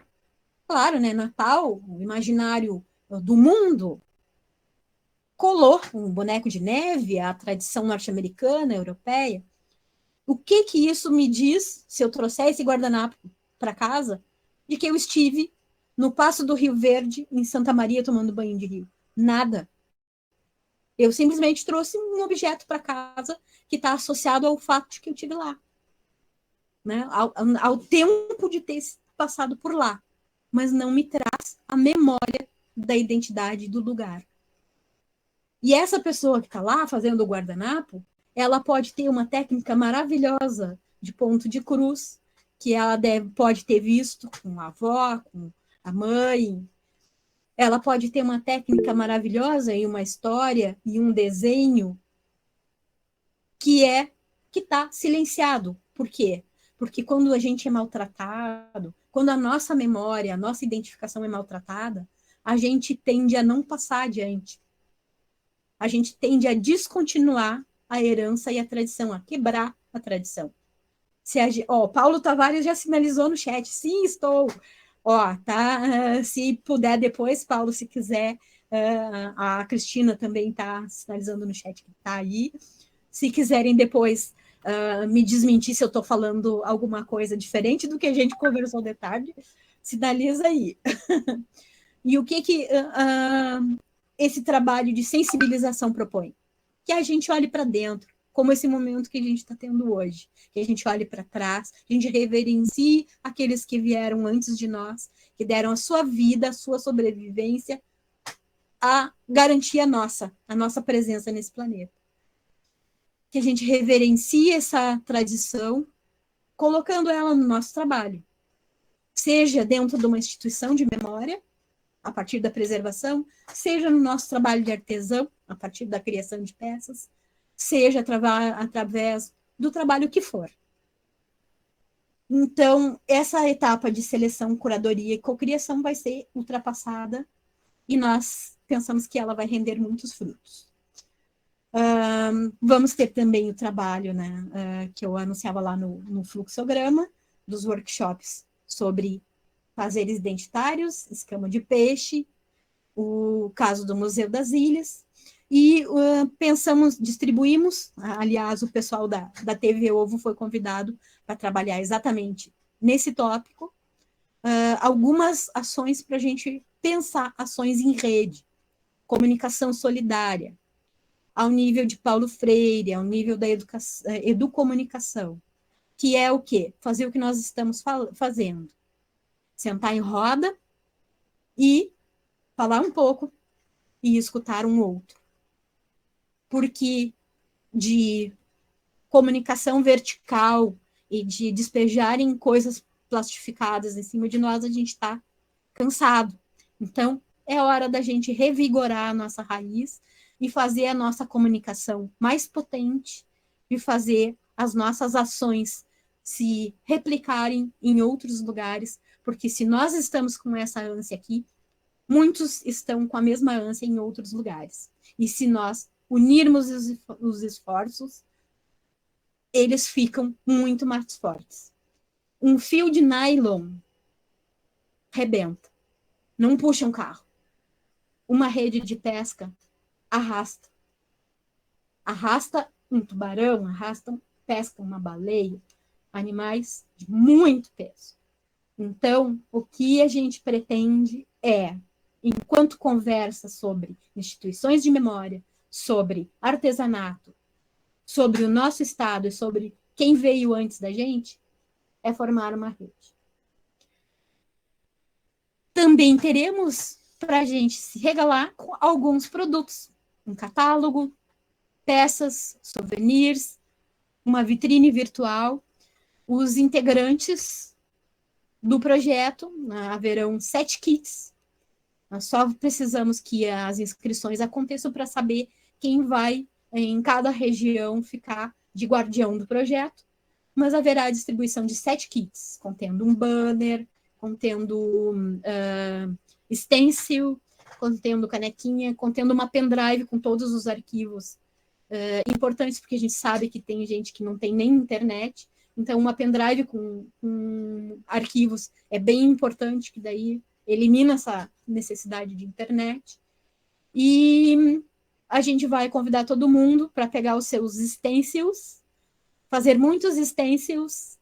Claro, né? Natal, o imaginário do mundo, colou um boneco de neve, a tradição norte-americana, europeia. O que isso me diz, se eu trouxer esse guardanapo para casa, de que eu estive no Passo do Rio Verde, em Santa Maria, tomando banho de rio? Nada. Eu simplesmente trouxe um objeto para casa que está associado ao fato de que eu estive lá. Né? Ao tempo de ter passado por lá. Mas não me traz a memória da identidade do lugar. E essa pessoa que está lá fazendo o guardanapo, ela pode ter uma técnica maravilhosa de ponto de cruz, que ela pode ter visto com a avó, com a mãe. Ela pode ter uma técnica maravilhosa e uma história e um desenho que está silenciado. Por quê? Porque quando a gente é maltratado, quando a nossa memória, a nossa identificação é maltratada, a gente tende a não passar adiante. A gente tende a descontinuar a herança e a tradição, a quebrar a tradição. Paulo Tavares já sinalizou no chat. Sim, estou. Se puder depois, Paulo, se quiser. A Cristina também está sinalizando no chat que está aí. Se quiserem depois me desmentir se eu estou falando alguma coisa diferente do que a gente conversou de tarde, sinaliza aí. E o que esse trabalho de sensibilização propõe? Que a gente olhe para dentro, como esse momento que a gente está tendo hoje, que a gente olhe para trás, a gente reverencie aqueles que vieram antes de nós, que deram a sua vida, a sua sobrevivência a garantia nossa, a nossa presença nesse planeta. Que a gente reverencie essa tradição, colocando ela no nosso trabalho, seja dentro de uma instituição de memória, a partir da preservação, seja no nosso trabalho de artesão, a partir da criação de peças, seja através do trabalho que for. Então, essa etapa de seleção, curadoria e cocriação vai ser ultrapassada e nós pensamos que ela vai render muitos frutos. Vamos ter também o trabalho, né, que eu anunciava lá no fluxograma, dos workshops sobre fazeres identitários, escama de peixe, o caso do Museu das Ilhas, e distribuímos, aliás, o pessoal da TV Ovo foi convidado para trabalhar exatamente nesse tópico, algumas ações para a gente pensar ações em rede, comunicação solidária, ao nível de Paulo Freire, ao nível da educomunicação, que é o quê? Fazer o que nós estamos fazendo. Sentar em roda e falar um pouco e escutar um outro. Porque de comunicação vertical e de despejarem coisas plastificadas em cima de nós, a gente está cansado. Então, é hora da gente revigorar a nossa raiz e fazer a nossa comunicação mais potente e fazer as nossas ações se replicarem em outros lugares, porque se nós estamos com essa ânsia aqui, muitos estão com a mesma ânsia em outros lugares. E se nós unirmos os esforços, eles ficam muito mais fortes. Um fio de nylon rebenta, não puxa um carro. Uma rede de pesca arrasta um tubarão, pesca uma baleia, animais de muito peso. Então, o que a gente pretende é, enquanto conversa sobre instituições de memória, sobre artesanato, sobre o nosso estado e sobre quem veio antes da gente, é formar uma rede. Também teremos para a gente se regalar com alguns produtos, um catálogo, peças, souvenirs, uma vitrine virtual. Os integrantes do projeto, haverão 7 kits. Nós só precisamos que as inscrições aconteçam para saber quem vai, em cada região, ficar de guardião do projeto. Mas haverá a distribuição de 7 kits, contendo um banner, contendo stencil, contendo canequinha, contendo uma pendrive com todos os arquivos importantes, porque a gente sabe que tem gente que não tem nem internet. Então, uma pendrive com arquivos é bem importante, que daí elimina essa necessidade de internet. E a gente vai convidar todo mundo para pegar os seus stencils, fazer muitos stencils.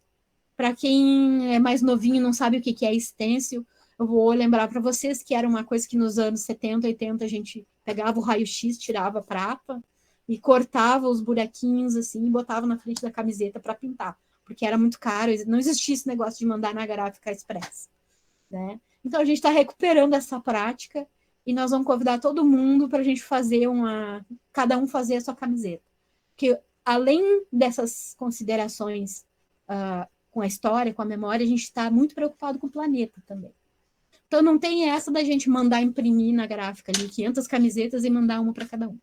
Para quem é mais novinho e não sabe o que é stencil, eu vou lembrar para vocês que era uma coisa que nos anos 70, 80 a gente pegava o raio-x, tirava a prata e cortava os buraquinhos assim e botava na frente da camiseta para pintar, porque era muito caro, não existia esse negócio de mandar na gráfica express, né? Então a gente está recuperando essa prática e nós vamos convidar todo mundo para a gente fazer cada um fazer a sua camiseta, porque além dessas considerações com a história, com a memória, a gente está muito preocupado com o planeta também. Então não tem essa da gente mandar imprimir na gráfica ali 500 camisetas e mandar uma para cada um.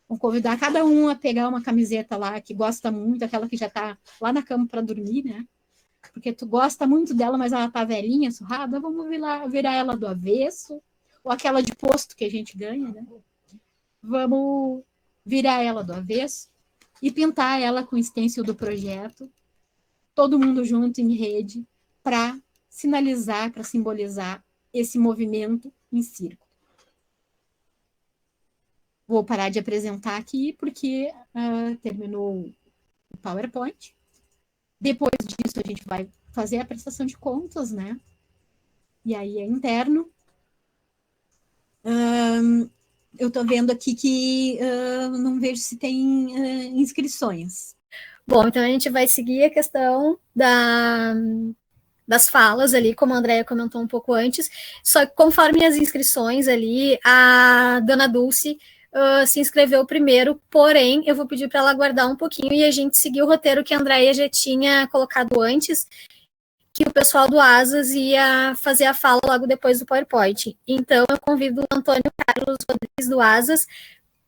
Vamos convidar cada um a pegar uma camiseta lá que gosta muito, aquela que já está lá na cama para dormir, né? Porque tu gosta muito dela, mas ela está velhinha, surrada, vamos virar ela do avesso, ou aquela de posto que a gente ganha, né? Vamos virar ela do avesso e pintar ela com o stencil do projeto, todo mundo junto em rede, para sinalizar, para simbolizar esse movimento em círculo. Vou parar de apresentar aqui, porque terminou o PowerPoint. Depois disso, a gente vai fazer a prestação de contas, né? E aí é interno. Eu estou vendo aqui que não vejo se tem inscrições. Bom, então a gente vai seguir a questão das falas ali, como a Andréia comentou um pouco antes, só que conforme as inscrições ali, a Dona Dulce se inscreveu primeiro, porém, eu vou pedir para ela aguardar um pouquinho e a gente seguir o roteiro que a Andréia já tinha colocado antes, que o pessoal do Asas ia fazer a fala logo depois do PowerPoint. Então, eu convido o Antônio Carlos Rodrigues do Asas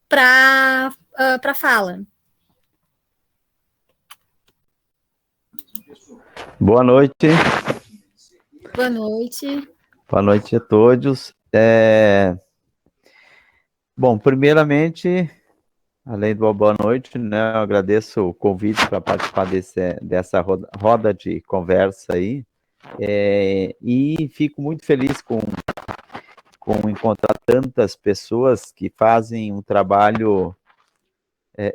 para a fala. Boa noite. Boa noite. Boa noite a todos. Bom, primeiramente, além do boa noite, né, eu agradeço o convite para participar dessa roda de conversa aí, e fico muito feliz com encontrar tantas pessoas que fazem um trabalho,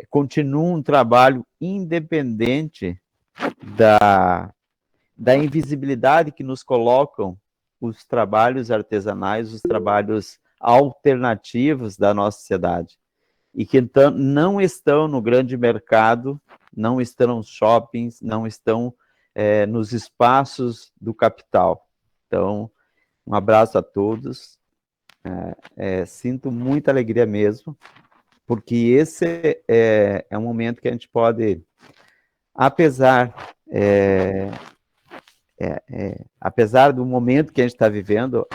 continuam um trabalho independente da invisibilidade que nos colocam os trabalhos artesanais, os trabalhos alternativos da nossa sociedade, e que então não estão no grande mercado, não estão nos shoppings, não estão nos espaços do capital. Então, um abraço a todos, sinto muita alegria mesmo, porque esse é um momento que a gente pode, apesar do momento que a gente está vivendo,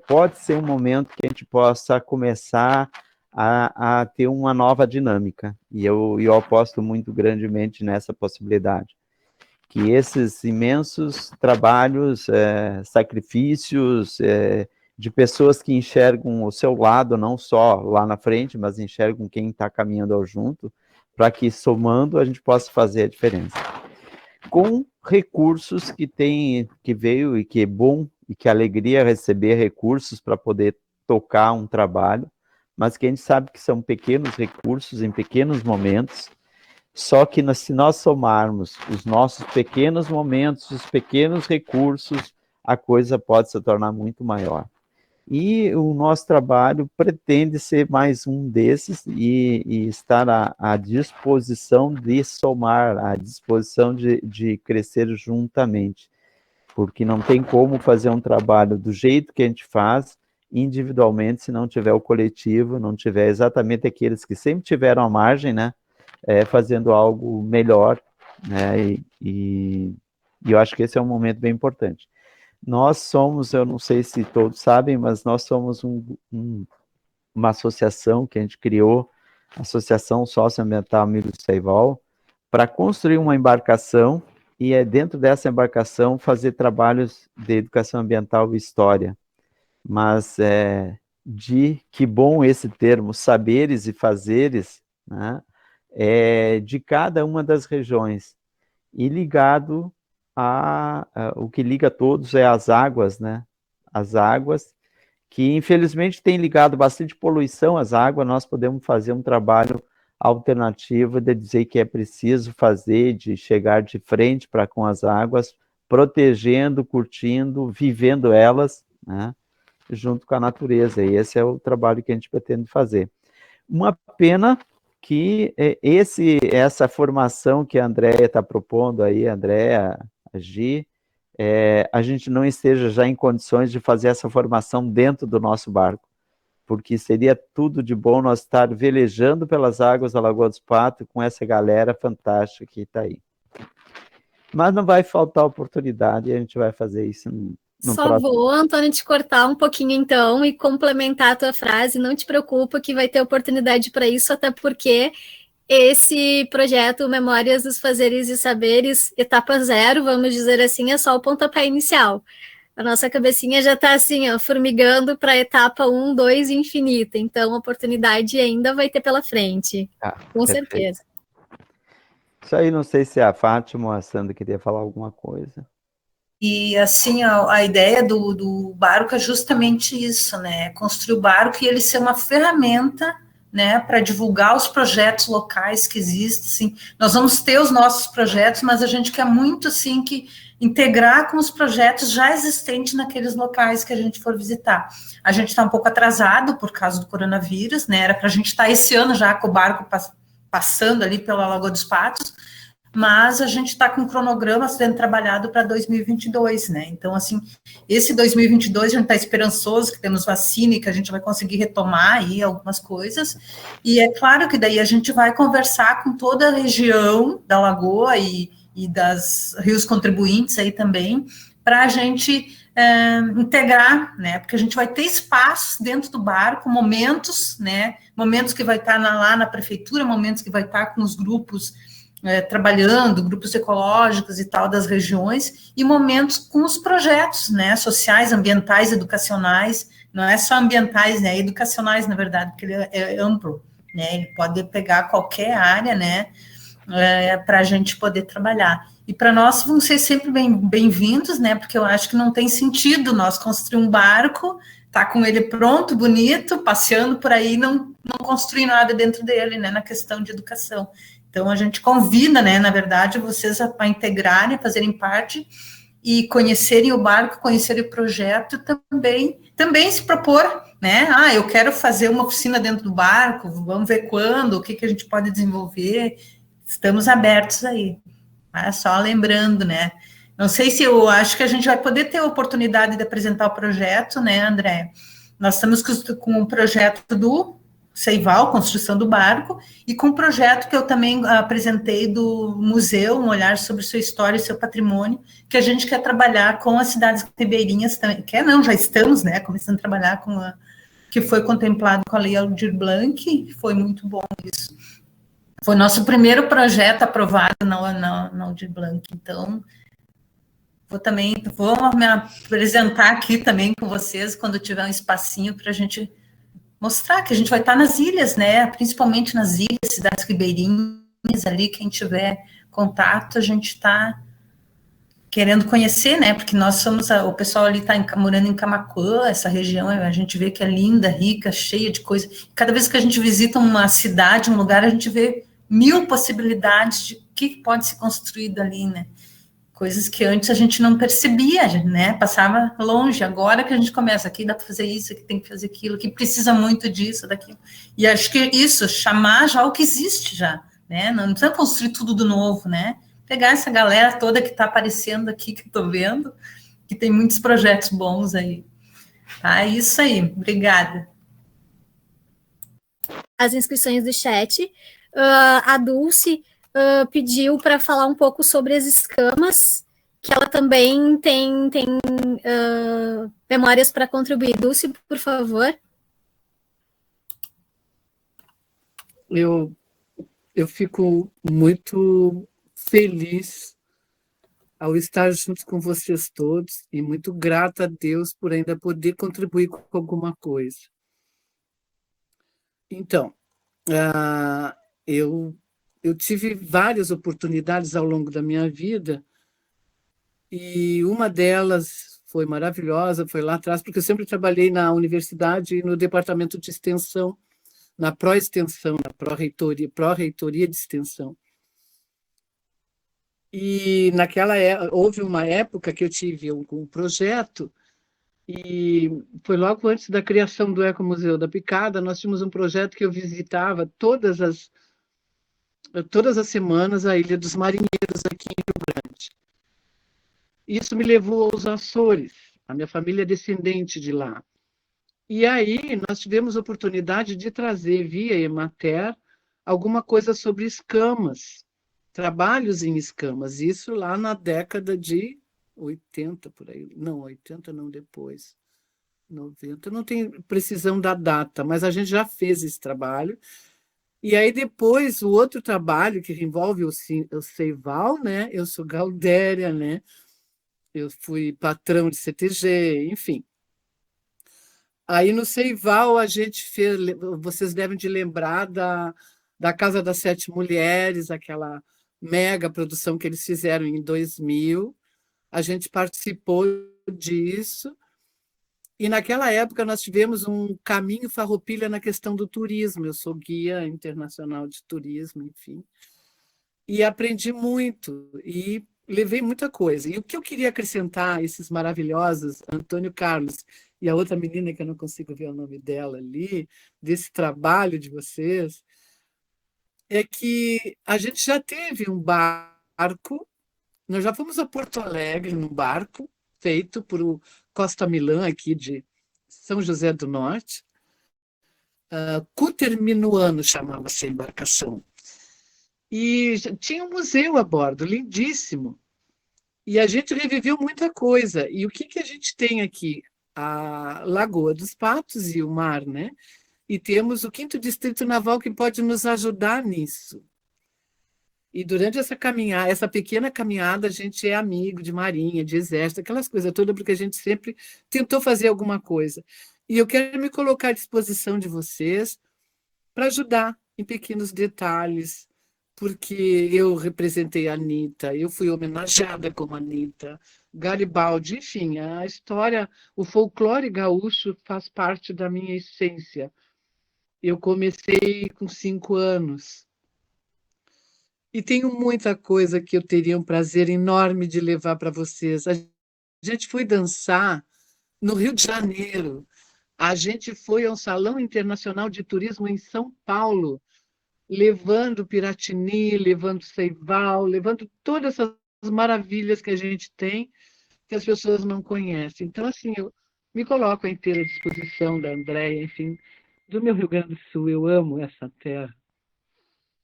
pode ser um momento que a gente possa começar a ter uma nova dinâmica, e eu aposto muito grandemente nessa possibilidade, que esses imensos trabalhos, sacrifícios, de pessoas que enxergam o seu lado, não só lá na frente, mas enxergam quem está caminhando ao junto, para que, somando, a gente possa fazer a diferença. Com recursos que veio, e que é bom, e que alegria receber recursos para poder tocar um trabalho, mas que a gente sabe que são pequenos recursos em pequenos momentos, só que se nós somarmos os nossos pequenos momentos, os pequenos recursos, a coisa pode se tornar muito maior. E o nosso trabalho pretende ser mais um desses, e estar à disposição de somar, à disposição de crescer juntamente, porque não tem como fazer um trabalho do jeito que a gente faz individualmente se não tiver o coletivo, não tiver exatamente aqueles que sempre tiveram a margem, né, fazendo algo melhor, né, e eu acho que esse é um momento bem importante. Nós somos, eu não sei se todos sabem, mas nós somos uma associação que a gente criou, Associação Socioambiental Amigos do Ceibal, para construir uma embarcação, e dentro dessa embarcação fazer trabalhos de educação ambiental e história. Mas que bom esse termo, saberes e fazeres, né, de cada uma das regiões, e ligado o que liga todos é as águas, né? As águas, que infelizmente tem ligado bastante poluição às águas. Nós podemos fazer um trabalho alternativo de dizer que é preciso fazer, de chegar de frente para com as águas, protegendo, curtindo, vivendo elas, né, junto com a natureza. E esse é o trabalho que a gente pretende fazer. Uma pena que essa formação que a Andréia está propondo aí, a Andréia, a Gi, a gente não esteja já em condições de fazer essa formação dentro do nosso barco, porque seria tudo de bom nós estar velejando pelas águas da Lagoa dos Patos com essa galera fantástica que está aí. Mas não vai faltar oportunidade, e a gente vai fazer isso no Só próximo. vou, Antônio, te cortar um pouquinho então e complementar a tua frase. Não te preocupa que vai ter oportunidade para isso, até porque esse projeto Memórias dos Fazeres e Saberes, etapa 0, vamos dizer assim, é só o pontapé inicial. A nossa cabecinha já está assim, ó, formigando para a etapa 1, 2 infinita. Então, a oportunidade ainda vai ter pela frente, com Perfeito. certeza. Isso aí, não sei se a Fátima ou a Sandra queria falar alguma coisa. E, assim, a ideia do barco é justamente isso, né? Construir o barco e ele ser uma ferramenta, né, para divulgar os projetos locais que existem. Assim. Nós vamos ter os nossos projetos, mas a gente quer muito, assim, que integrar com os projetos já existentes naqueles locais que a gente for visitar. A gente está um pouco atrasado por causa do coronavírus, né? Era para a gente estar esse ano já com o barco passando ali pela Lagoa dos Patos, mas a gente está com um cronograma sendo trabalhado para 2022, né? Então, assim, esse 2022 a gente está esperançoso que temos vacina e que a gente vai conseguir retomar aí algumas coisas, e é claro que daí a gente vai conversar com toda a região da Lagoa e das rios contribuintes aí também, para a gente integrar, né? Porque a gente vai ter espaços dentro do barco, momentos, né? Momentos que vai estar lá na prefeitura, momentos que vai estar com os grupos trabalhando, grupos ecológicos e tal das regiões, e momentos com os projetos, né? Sociais, ambientais, educacionais, não é só ambientais, né? Educacionais, na verdade, porque ele é amplo, né? Ele pode pegar qualquer área, né? Para a gente poder trabalhar. E para nós vão ser sempre bem-vindos, né? Porque eu acho que não tem sentido nós construir um barco, tá com ele pronto, bonito, passeando por aí, não construir nada dentro dele, né? Na questão de educação. Então a gente convida, né? Na verdade, vocês a integrarem, a fazerem parte e conhecerem o barco, conhecerem o projeto, também se propor, né? Eu quero fazer uma oficina dentro do barco, vamos ver quando, o que a gente pode desenvolver. Estamos abertos aí. Só lembrando, né? Não sei se eu acho que a gente vai poder ter a oportunidade de apresentar o projeto, né, André? Nós estamos com o projeto do Seival, construção do barco, e com o projeto que eu também apresentei do museu, um olhar sobre sua história e seu patrimônio, que a gente quer trabalhar com as cidades ribeirinhas também. Já estamos, né, começando a trabalhar com que foi contemplado com a Lei Aldir Blanc, foi muito bom isso. Foi nosso primeiro projeto aprovado na Aldir Blanc, então vou me apresentar aqui também com vocês quando tiver um espacinho para a gente mostrar que a gente vai estar nas ilhas, né? Principalmente nas ilhas, cidades ribeirinhas ali, quem tiver contato, a gente está querendo conhecer, né? Porque nós somos, o pessoal ali está morando em Camaquã, essa região, a gente vê que é linda, rica, cheia de coisa. Cada vez que a gente visita uma cidade, um lugar, a gente vê 1000 possibilidades de que pode ser construído ali, né? Coisas que antes a gente não percebia, né? Passava longe. Agora que a gente começa, aqui dá para fazer isso, aqui tem que fazer aquilo, aqui precisa muito disso, daquilo. E acho que isso, chamar já o que existe já, né? Não precisa construir tudo do novo, né? Pegar essa galera toda que está aparecendo aqui, que eu estou vendo, que tem muitos projetos bons aí. Tá, isso aí. Obrigada. As inscrições do chat. A Dulce pediu para falar um pouco sobre as escamas, que ela também tem memórias para contribuir. Dulce, por favor. Eu fico muito feliz ao estar junto com vocês todos e muito grata a Deus por ainda poder contribuir com alguma coisa. Então, eu tive várias oportunidades ao longo da minha vida e uma delas foi maravilhosa, foi lá atrás, porque eu sempre trabalhei na universidade e no departamento de extensão, na pró-extensão, na pró-reitoria de extensão. E houve uma época que eu tive um projeto, e foi logo antes da criação do Ecomuseu da Picada, nós tínhamos um projeto que eu visitava todas as semanas a Ilha dos Marinheiros, aqui em Rio Grande. Isso me levou aos Açores, a minha família é descendente de lá. E aí nós tivemos a oportunidade de trazer, via Emater, alguma coisa sobre escamas, trabalhos em escamas, isso lá na década de 80, por aí. Não, 80 não, depois. 90, não tenho precisão da data, mas a gente já fez esse trabalho. E aí depois, o outro trabalho que envolve o Seival, né? Eu sou Galdéria, né? Eu fui patrão de CTG, enfim. Aí no Seival a gente fez, vocês devem de lembrar da Casa das Sete Mulheres, aquela mega produção que eles fizeram em 2000. A gente participou disso. E naquela época nós tivemos um caminho farroupilha na questão do turismo. Eu sou guia internacional de turismo, enfim. E aprendi muito e levei muita coisa. E o que eu queria acrescentar a esses maravilhosos, Antônio Carlos e a outra menina que eu não consigo ver o nome dela ali, desse trabalho de vocês, é que a gente já teve um barco barco. Nós já fomos a Porto Alegre num barco feito por o Costa Milan, aqui de São José do Norte. Cúter Minuano chamava-se a embarcação. E tinha um museu a bordo, lindíssimo. E a gente reviveu muita coisa. E o que a gente tem aqui? A Lagoa dos Patos e o mar, né? E temos o 5º Distrito Naval que pode nos ajudar nisso. E durante essa caminhada, essa pequena caminhada, a gente é amigo de marinha, de exército, aquelas coisas todas, porque a gente sempre tentou fazer alguma coisa. E eu quero me colocar à disposição de vocês para ajudar em pequenos detalhes, porque eu representei a Anitta, eu fui homenageada como Anitta, Garibaldi, enfim, a história, o folclore gaúcho faz parte da minha essência. Eu comecei com 5 anos. E tenho muita coisa que eu teria um prazer enorme de levar para vocês. A gente foi dançar no Rio de Janeiro. A gente foi a um Salão Internacional de Turismo em São Paulo, levando Piratini, levando Ceival, levando todas essas maravilhas que a gente tem, que as pessoas não conhecem. Então, assim, eu me coloco à inteira disposição da Andréia, enfim, do meu Rio Grande do Sul. Eu amo essa terra.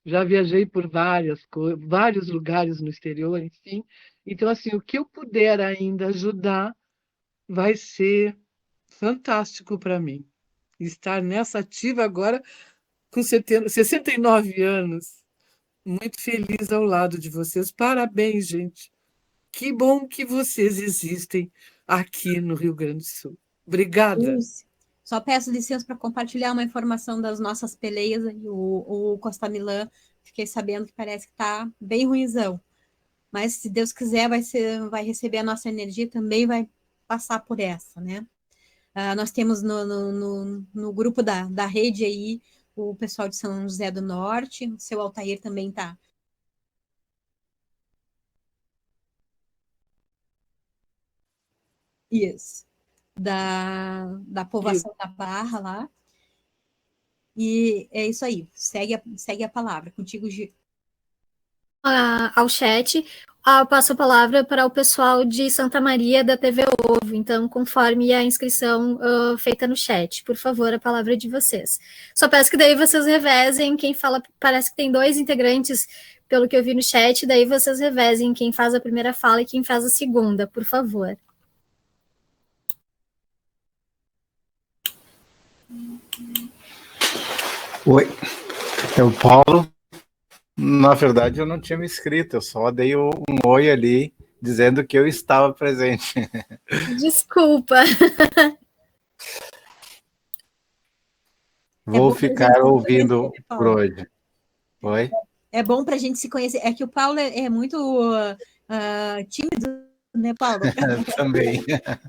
Já viajei por vários lugares no exterior, enfim. Então, assim, o que eu puder ainda ajudar vai ser fantástico para mim. Estar nessa ativa agora, com 69 anos, muito feliz ao lado de vocês. Parabéns, gente. Que bom que vocês existem aqui no Rio Grande do Sul. Obrigada. Só peço licença para compartilhar uma informação das nossas peleias. O Costa Milan, fiquei sabendo que parece que está bem ruinzão. Mas, se Deus quiser, vai receber a nossa energia, também vai passar por essa, né? Nós temos no grupo da rede aí o pessoal de São José do Norte, o seu Altair também está. Isso. Da povoação da Barra lá. E é isso aí. Segue a palavra. Contigo, Gi. Ao chat, eu passo a palavra para o pessoal de Santa Maria da TV Ovo. Então, conforme a inscrição feita no chat, por favor, a palavra é de vocês. Só peço que daí vocês revezem quem fala. Parece que tem 2 integrantes, pelo que eu vi no chat, daí vocês revezem quem faz a primeira fala e quem faz a segunda, por favor. Oi, é o Paulo. Na verdade, eu não tinha me inscrito, eu só dei um oi ali, dizendo que eu estava presente. Desculpa. Vou ficar ouvindo por hoje. Oi? É bom para a gente se conhecer. É que o Paulo é muito tímido, né, Paulo? Também.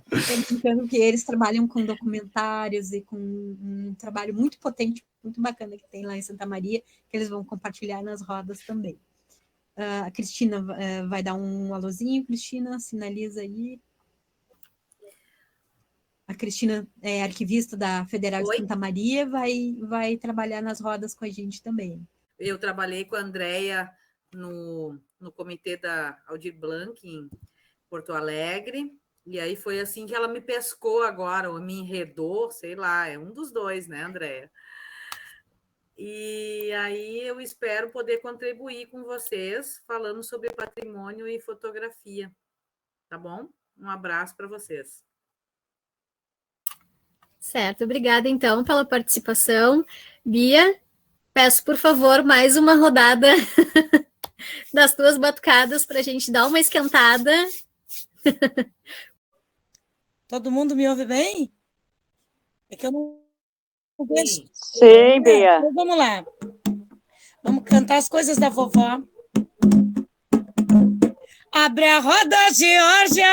Pensando que eles trabalham com documentários e com um trabalho muito potente, muito bacana que tem lá em Santa Maria, que eles vão compartilhar nas rodas também. A Cristina vai dar um alôzinho. Cristina, sinaliza aí. A Cristina é arquivista da Federal de Santa Maria, vai trabalhar nas rodas com a gente também. Eu trabalhei com a Andréia no comitê da Aldir Blanc, em Porto Alegre, e aí foi assim que ela me pescou agora, ou me enredou, sei lá, é um dos dois, né, Andréia? E aí eu espero poder contribuir com vocês, falando sobre patrimônio e fotografia, tá bom? Um abraço para vocês. Certo, obrigada então pela participação. Bia, peço por favor mais uma rodada das tuas batucadas para a gente dar uma esquentada. Todo mundo me ouve bem? É que eu não vejo. Sim, Bia. Então vamos lá. Vamos cantar as coisas da vovó. Abre a roda, Geórgia.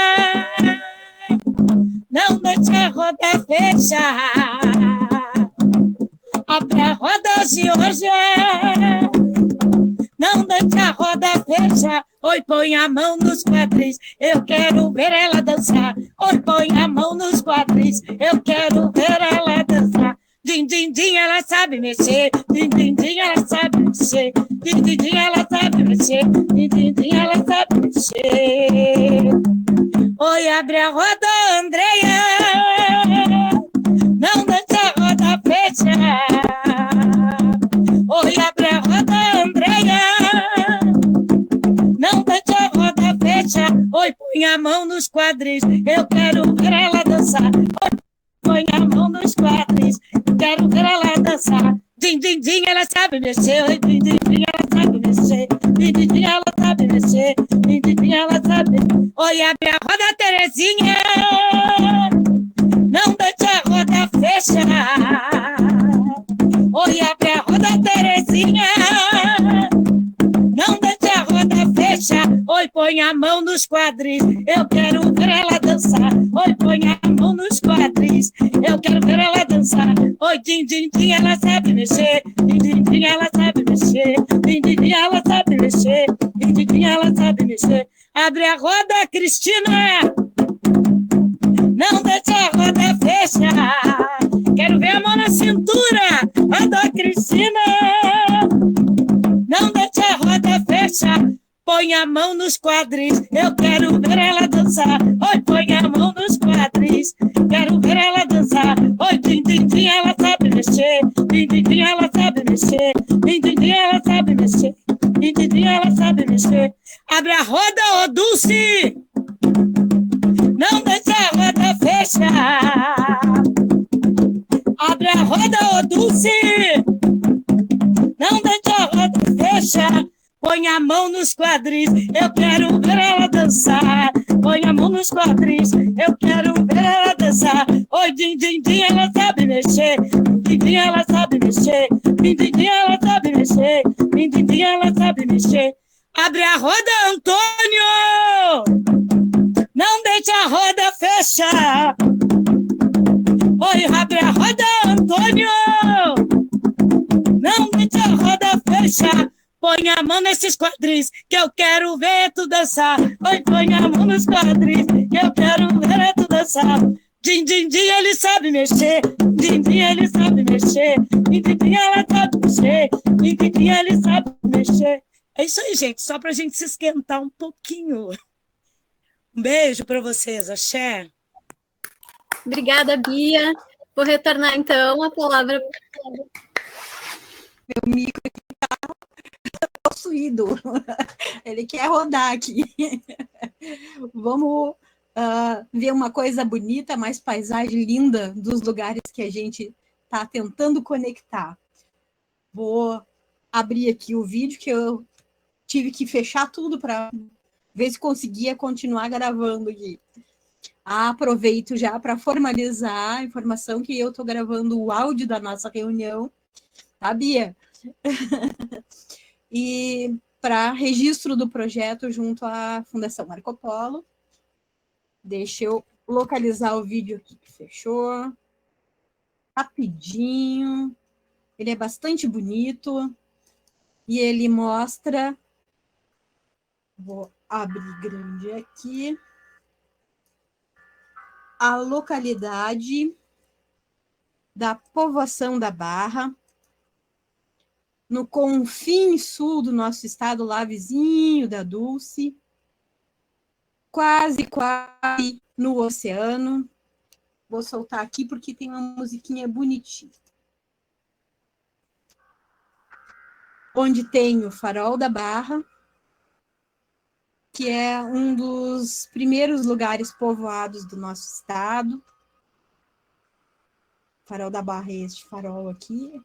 Não deixe a roda fechar. Abre a roda, Geórgia. Não deixe a roda fechar. Oi, põe a mão nos quadris, eu quero ver ela dançar. Oi, põe a mão nos quadris, eu quero ver ela dançar. Din, din, din, ela sabe mexer. Din, din, din, ela sabe mexer. Din, din, din, ela sabe mexer. Din, din, din, ela mexer. Oi, abre a roda, Andreia, não deixa a roda fechar. Oi, abre a roda, Andreia, não deixa a roda fechar. Oi, põe a mão nos quadris, eu quero ver ela dançar. Oi, põe a mão nos quadris, eu quero ver ela dançar. Din, din, din, ela sabe mexer. Oi, din, din, din, ela sabe mexer. Din, din, din, ela sabe mexer. Din, din, din, ela sabe. Oi, abre a roda, Terezinha, não deixa a roda fechar. Oi, abre a roda, Terezinha, não deixa a roda fechar. Oi, põe a mão nos quadris, eu quero ver ela dançar. Oi, põe a mão nos quadris, eu quero ver ela dançar. Oi, din, din, din, ela sabe mexer. Din, din, din, ela sabe mexer. Din, din, din, ela sabe mexer. Din, din, din, ela sabe mexer. Abre a roda, Cristina, não deixa a roda fechar. Quero ver a mão na cintura, a da Cristina, não deixa a roda fechar. Põe a mão nos quadris, eu quero ver ela dançar. Oi, põe a mão nos quadris, quero ver ela dançar. Oi, din, din, din, ela sabe mexer. Din, din, din, ela sabe mexer. Din, din, din, ela sabe mexer. Din, din, din, ela sabe mexer. Abre a roda, ô Dulce, não deixa a roda fechar. Abre a roda, ô Dulce, não deixa a roda fechar. Põe a mão nos quadris, eu quero ver ela dançar. Põe a mão nos quadris, eu quero ver ela dançar. Oi, din, din, din, ela sabe mexer. Din, din, ela sabe mexer. Din, din, din, ela sabe mexer. Din, din, din, ela sabe mexer. Abre a roda, Antônio, não deixa a roda fechar. Oi, abre a roda, Antônio, não deixa a roda fechar. Põe a mão nesses quadris, que eu quero ver tu dançar. Oi, põe a mão nos quadris, que eu quero ver tu dançar. Din, din, din, ele sabe mexer. Din, din, ele sabe mexer. Din, din, din, ela sabe mexer. Din, din, din, ele sabe mexer. É isso aí, gente, só pra gente se esquentar um pouquinho. Um beijo para vocês, axé. Obrigada, Bia. Vou retornar, então, a palavra. Meu micro está possuído. Ele quer rodar aqui. Vamos ver uma coisa bonita, mais paisagem linda dos lugares que a gente está tentando conectar. Vou abrir aqui o vídeo, que eu tive que fechar tudo para ver se conseguia continuar gravando aqui. Aproveito já para formalizar a informação que eu estou gravando o áudio da nossa reunião, tá, Bia? E para registro do projeto junto à Fundação Marco Polo. Deixa eu localizar o vídeo aqui que fechou. Rapidinho. Ele é bastante bonito. E ele mostra... Vou abrir grande aqui. A localidade da povoação da Barra, no confim sul do nosso estado, lá vizinho da Dulce, quase no oceano. Vou soltar aqui porque tem uma musiquinha bonitinha. Onde tem o Farol da Barra, que é um dos primeiros lugares povoados do nosso estado. Farol da Barra é este farol aqui.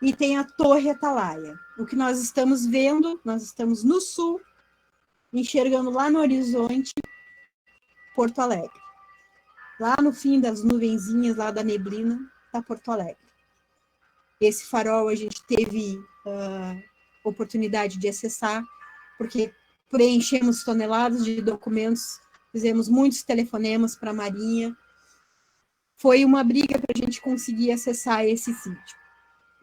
E tem a Torre Atalaia. O que nós estamos vendo, nós estamos no sul, enxergando lá no horizonte, Porto Alegre. Lá no fim das nuvenzinhas, lá da neblina, está Porto Alegre. Esse farol a gente teve oportunidade de acessar, porque preenchemos toneladas de documentos, fizemos muitos telefonemas para a Marinha. Foi uma briga para a gente conseguir acessar esse sítio.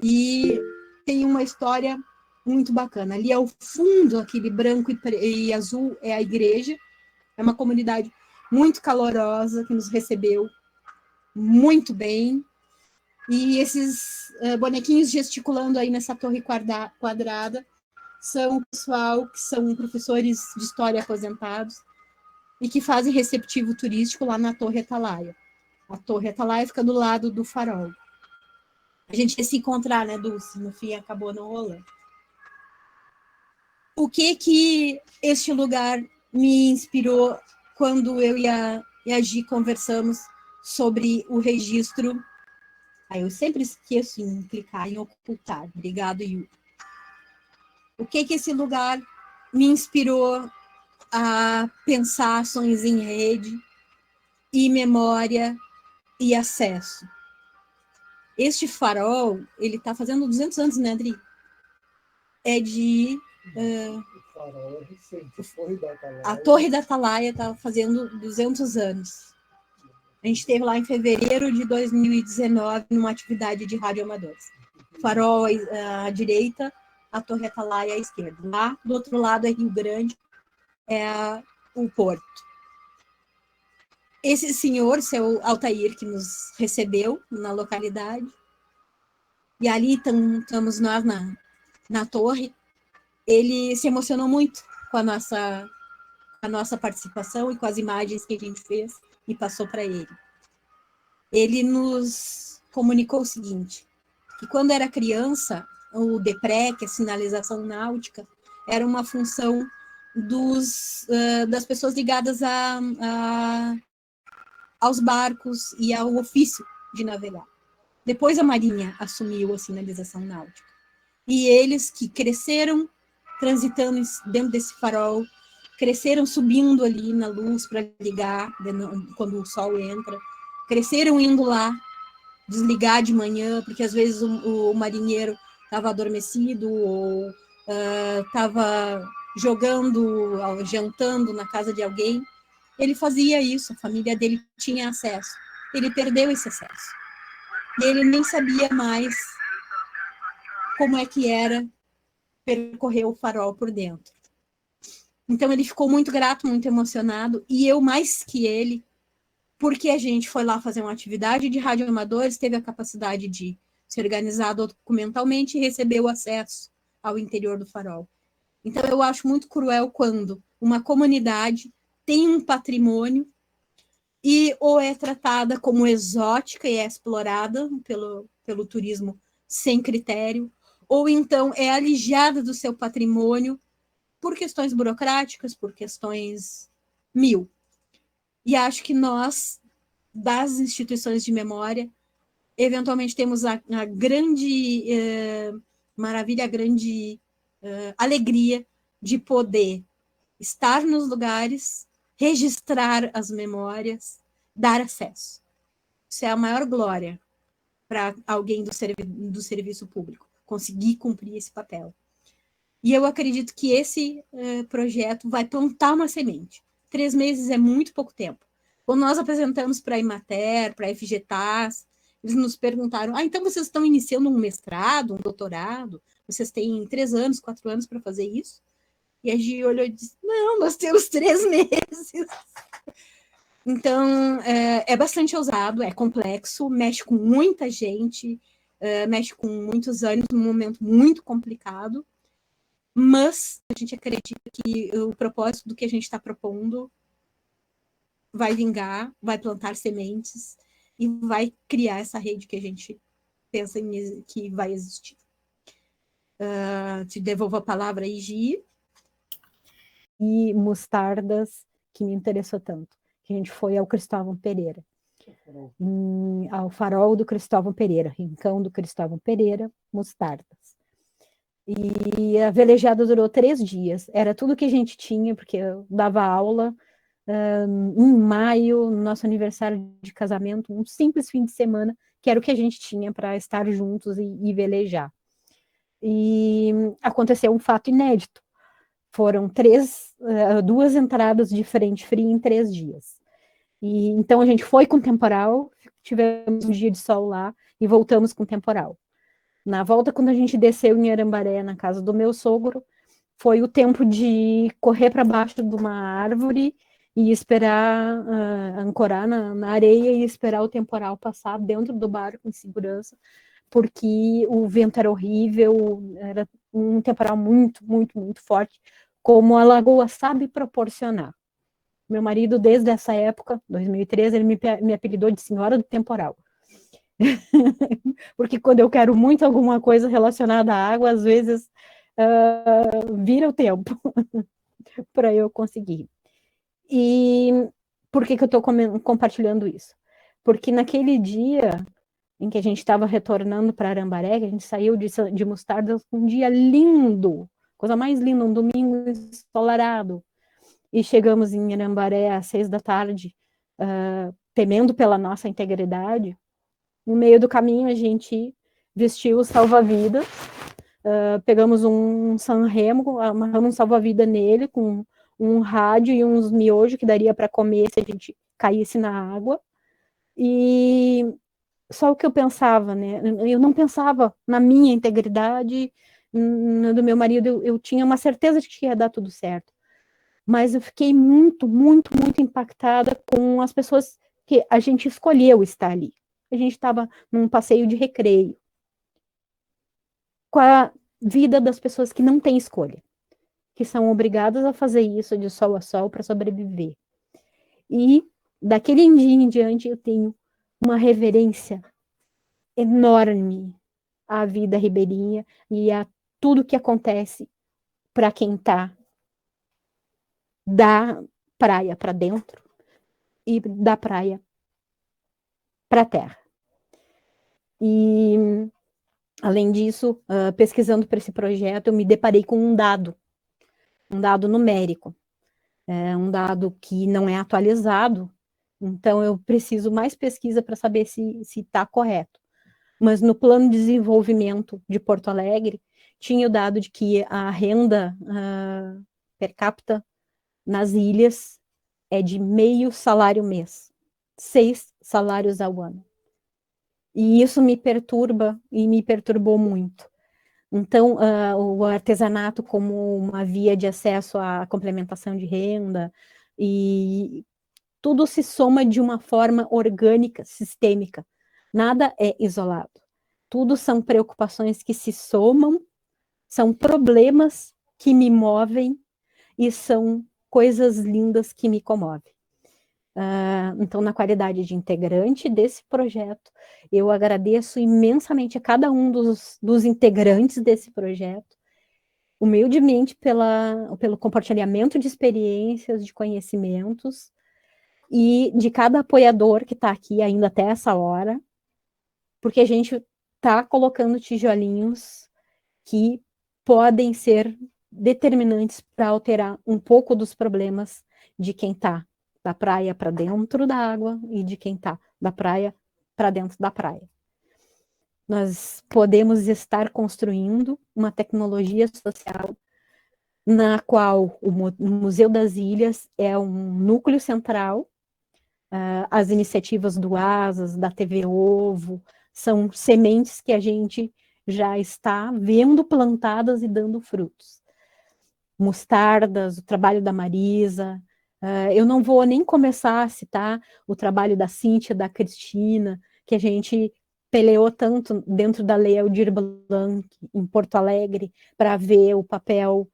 E tem uma história muito bacana. Ali ao fundo, aquele branco e azul, é a igreja. É uma comunidade muito calorosa, que nos recebeu muito bem. E esses bonequinhos gesticulando aí nessa torre quadrada são o pessoal que são professores de história aposentados e que fazem receptivo turístico lá na Torre Atalaia. A Torre Atalaia fica do lado do Farol. A gente ia se encontrar, né, Dulce? No fim, acabou não rolando. O que este lugar me inspirou quando eu e a Gi conversamos sobre o registro? Eu sempre esqueço em clicar em ocultar. Obrigado, Yu. O que esse lugar me inspirou a pensar ações em rede e memória e acesso? Este farol, ele está fazendo 200 anos, né, Adri? É de... O farol é recente. A Torre da Atalaia está fazendo 200 anos. A gente esteve lá em fevereiro de 2019, numa atividade de radioamadores. Farol à direita, a Torre Atalaia à esquerda. Lá, do outro lado, é Rio Grande, é o Porto. Esse senhor, seu Altair, que nos recebeu na localidade, e ali estamos nós na torre, ele se emocionou muito com a nossa participação e com as imagens que a gente fez e passou para ele. Ele nos comunicou o seguinte, que quando era criança, o DEPRE, que é a sinalização náutica, era uma função das pessoas ligadas aos barcos e ao ofício de navegar. Depois a Marinha assumiu a sinalização náutica. E eles que cresceram transitando dentro desse farol, cresceram subindo ali na luz para ligar quando o sol entra, cresceram indo lá desligar de manhã, porque às vezes o marinheiro estava adormecido ou estava jantando na casa de alguém. Ele fazia isso, a família dele tinha acesso. Ele perdeu esse acesso. E ele nem sabia mais como é que era percorrer o farol por dentro. Então ele ficou muito grato, muito emocionado, e eu mais que ele, porque a gente foi lá fazer uma atividade de radioamadores, teve a capacidade de se organizar documentalmente e receber o acesso ao interior do farol. Então eu acho muito cruel quando uma comunidade tem um patrimônio e ou é tratada como exótica e é explorada pelo turismo sem critério, ou então é alijada do seu patrimônio por questões burocráticas, por questões mil. E acho que nós, das instituições de memória, eventualmente temos a grande maravilha, a grande alegria de poder estar nos lugares, registrar as memórias, dar acesso. Isso é a maior glória para alguém do serviço público, conseguir cumprir esse papel. E eu acredito que esse projeto vai plantar uma semente. 3 meses é muito pouco tempo. Quando nós apresentamos para a Imater, para a FGTAS, eles nos perguntaram, então vocês estão iniciando um mestrado, um doutorado? Vocês têm 3 anos, 4 anos para fazer isso? E a Gi olhou e disse, não, nós temos 3 meses. Então, é bastante ousado, é complexo, mexe com muita gente, mexe com muitos anos, num momento muito complicado, mas a gente acredita que o propósito do que a gente está propondo vai vingar, vai plantar sementes e vai criar essa rede que a gente pensa que vai existir. Te devolvo a palavra aí, Gi. E mostardas, que me interessou tanto, que a gente foi ao Cristóvão Pereira, ao farol do Cristóvão Pereira, rincão do Cristóvão Pereira, mostardas. E a velejada durou 3 dias, era tudo que a gente tinha, porque eu dava aula em maio, no nosso aniversário de casamento, um simples fim de semana, que era o que a gente tinha para estar juntos e velejar. E aconteceu um fato inédito. Foram 2 entradas de frente fria em 3 dias. E então a gente foi com temporal, tivemos um dia de sol lá e voltamos com temporal. Na volta, quando a gente desceu em Arambaré, na casa do meu sogro, foi o tempo de correr para baixo de uma árvore e esperar, ancorar na areia e esperar o temporal passar dentro do barco em segurança, porque o vento era horrível, era um temporal muito, muito, muito forte, como a lagoa sabe proporcionar. Meu marido, desde essa época, 2013, ele me apelidou de Senhora do Temporal. Porque quando eu quero muito alguma coisa relacionada à água, às vezes vira o tempo para eu conseguir. E por que eu estou compartilhando isso? Porque naquele dia em que a gente estava retornando para Arambaré, que a gente saiu de Mostardas, um dia lindo, coisa mais linda, um domingo ensolarado, e chegamos em Arambaré às 6 da tarde, temendo pela nossa integridade. No meio do caminho, a gente vestiu o salva-vidas, pegamos um Sanremo, amarramos um salva-vida nele, com um rádio e uns miojos que daria para comer se a gente caísse na água. E só o que eu pensava, né? Eu não pensava na minha integridade, do meu marido, eu tinha uma certeza de que ia dar tudo certo. Mas eu fiquei muito, muito, muito impactada com as pessoas que a gente escolheu estar ali. A gente estava num passeio de recreio, com a vida das pessoas que não têm escolha, que são obrigadas a fazer isso de sol a sol para sobreviver. E daquele dia em diante eu tenho uma reverência enorme à vida ribeirinha e a tudo que acontece para quem está da praia para dentro e da praia para a terra. E, além disso, pesquisando para esse projeto, eu me deparei com um dado numérico, um dado que não é atualizado, então eu preciso mais pesquisa para saber se está correto. Mas no plano de desenvolvimento de Porto Alegre, tinha o dado de que a renda per capita nas ilhas é de meio salário mês, 6 salários ao ano. E isso me perturba e me perturbou muito. Então, o artesanato como uma via de acesso à complementação de renda, e tudo se soma de uma forma orgânica, sistêmica. Nada é isolado. Tudo são preocupações que se somam, são problemas que me movem e são coisas lindas que me comovem. Então, na qualidade de integrante desse projeto, eu agradeço imensamente a cada um dos integrantes desse projeto, humildemente pelo compartilhamento de experiências, de conhecimentos, e de cada apoiador que está aqui ainda até essa hora, porque a gente está colocando tijolinhos que podem ser determinantes para alterar um pouco dos problemas de quem está da praia para dentro da água e de quem está da praia para dentro da praia. Nós podemos estar construindo uma tecnologia social na qual o Museu das Ilhas é um núcleo central. As iniciativas do Asas, da TV Ovo, são sementes que a gente já está vendo plantadas e dando frutos. Mostardas, o trabalho da Marisa, eu não vou nem começar a citar o trabalho da Cíntia, da Cristina, que a gente peleou tanto dentro da Lei Aldir Blanc, em Porto Alegre, para ver o papel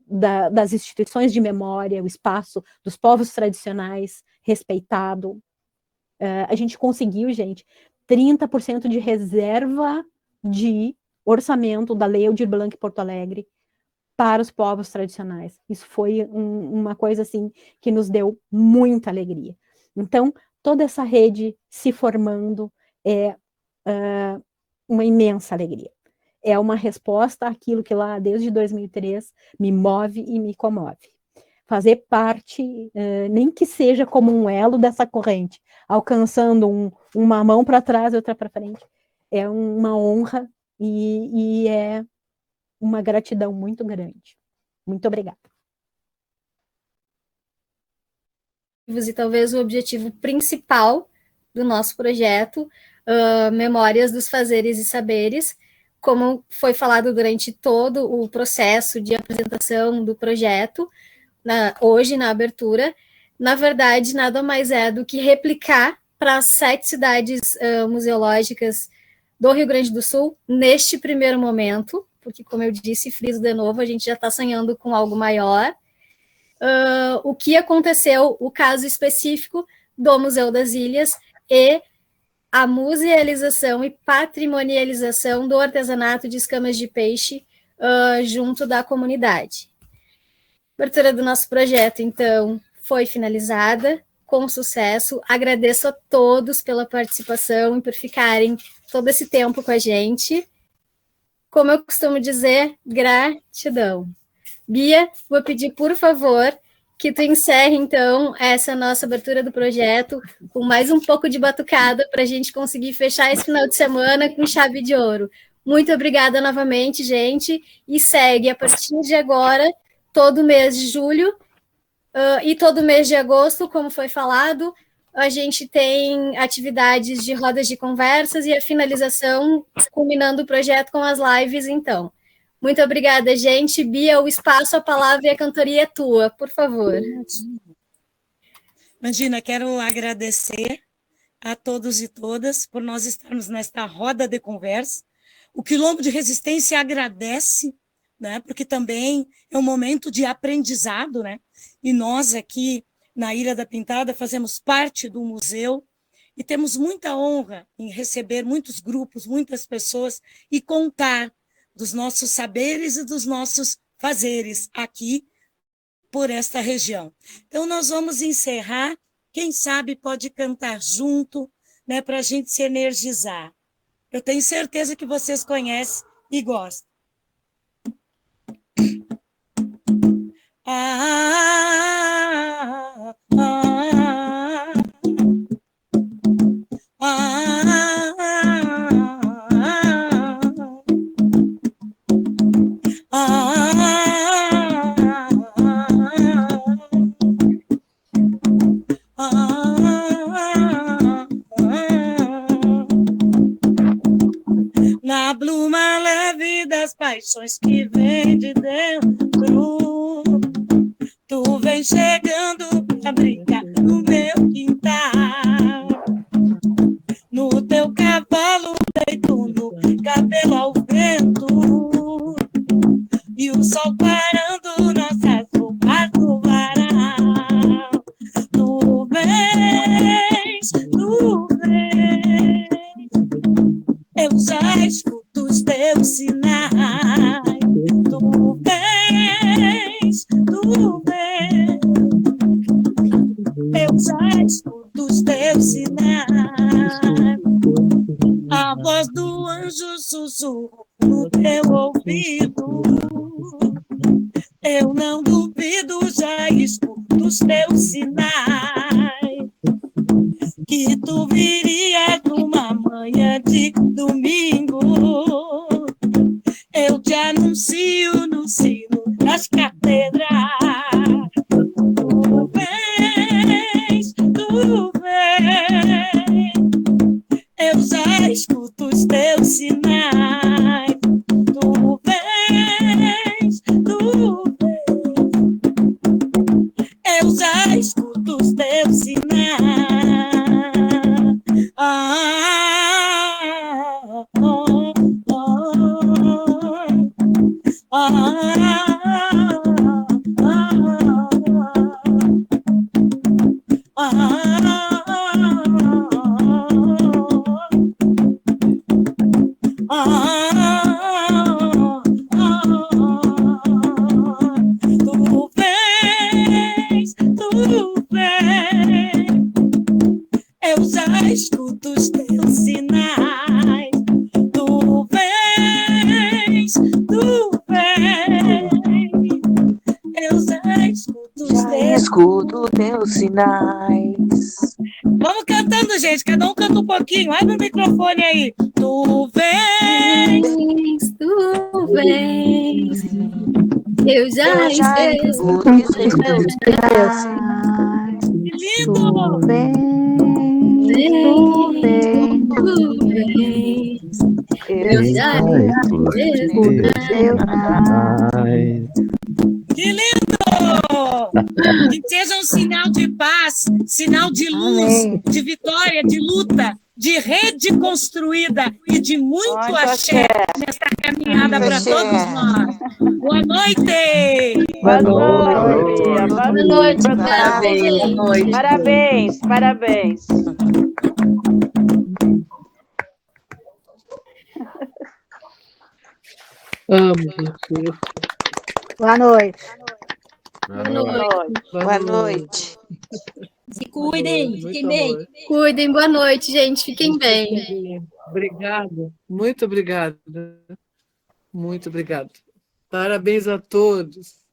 das instituições de memória, o espaço dos povos tradicionais respeitado. A gente conseguiu, gente, 30% de reserva de orçamento da Lei Aldir Blanc Porto Alegre para os povos tradicionais. Isso foi uma coisa, assim, que nos deu muita alegria. Então, toda essa rede se formando é uma imensa alegria. É uma resposta àquilo que lá, desde 2003, me move e me comove. Fazer parte, nem que seja como um elo dessa corrente, alcançando uma mão para trás e outra para frente, é uma honra e é uma gratidão muito grande. Muito obrigada. E talvez o objetivo principal do nosso projeto, Memórias dos Fazeres e Saberes, como foi falado durante todo o processo de apresentação do projeto, hoje na abertura, na verdade, nada mais é do que replicar para as 7 cidades museológicas do Rio Grande do Sul, neste primeiro momento, porque, como eu disse, friso de novo, a gente já está sonhando com algo maior. O que aconteceu, o caso específico do Museu das Ilhas e a musealização e patrimonialização do artesanato de escamas de peixe junto da comunidade. A abertura do nosso projeto, então, foi finalizada com sucesso. Agradeço a todos pela participação e por ficarem todo esse tempo com a gente. Como eu costumo dizer, gratidão. Bia, vou pedir, por favor, que tu encerre, então, essa nossa abertura do projeto com mais um pouco de batucada para a gente conseguir fechar esse final de semana com chave de ouro. Muito obrigada novamente, gente, e segue a partir de agora, todo mês de julho e todo mês de agosto, como foi falado, a gente tem atividades de rodas de conversas e a finalização, culminando o projeto com as lives, então. Muito obrigada, gente. Bia, o espaço, a palavra e a cantoria é tua, por favor. Imagina, quero agradecer a todos e todas por nós estarmos nesta roda de conversa. O Quilombo de Resistência agradece, né, porque também é um momento de aprendizado, né? E nós aqui na Ilha da Pintada fazemos parte do museu e temos muita honra em receber muitos grupos, muitas pessoas e contar dos nossos saberes e dos nossos fazeres aqui por esta região. Então, nós vamos encerrar, quem sabe pode cantar junto, né, para a gente se energizar. Eu tenho certeza que vocês conhecem e gostam. Na pluma leve das paixões que vem de dentro, tu vem chegando pra brincar no meu quintal. No teu cavalo deito no cabelo ao vento, e o sol parando nossas roupas no varal. Tu vens, eu já escuto os teus sinais. Tu vens, eu já escuto os teus sinais. A voz do anjo sussurra no teu ouvido. Eu não duvido, já escuto os teus sinais. Que tu virias numa manhã de domingo. Eu te anuncio no sino das catedrais. Tu vens, eu já escuto os teus sinais. Tu vens, eu já escuto os teus sinais. Eu já escuto os teus sinais. Tu vens, eu já escuto os teus sinais. Vamos cantando, gente, cada um canta um pouquinho. Abre o microfone aí. Tu vens, eu já escuto os teus sinais. Que lindo! Tu vens, eu já escuto os teus sinais. Que lindo! Que seja um sinal de paz, sinal de luz, de vitória, de luta, de rede construída e de muito axé nesta caminhada para todos nós. Boa noite! Boa noite! Boa noite, Parabéns! Parabéns! Parabéns! Amo você. Boa noite. Boa noite. Boa noite. Se cuidem, fiquem bem. Cuidem, boa noite, gente. Fiquem bem. Obrigado. Muito obrigado. Muito obrigado. Parabéns a todos.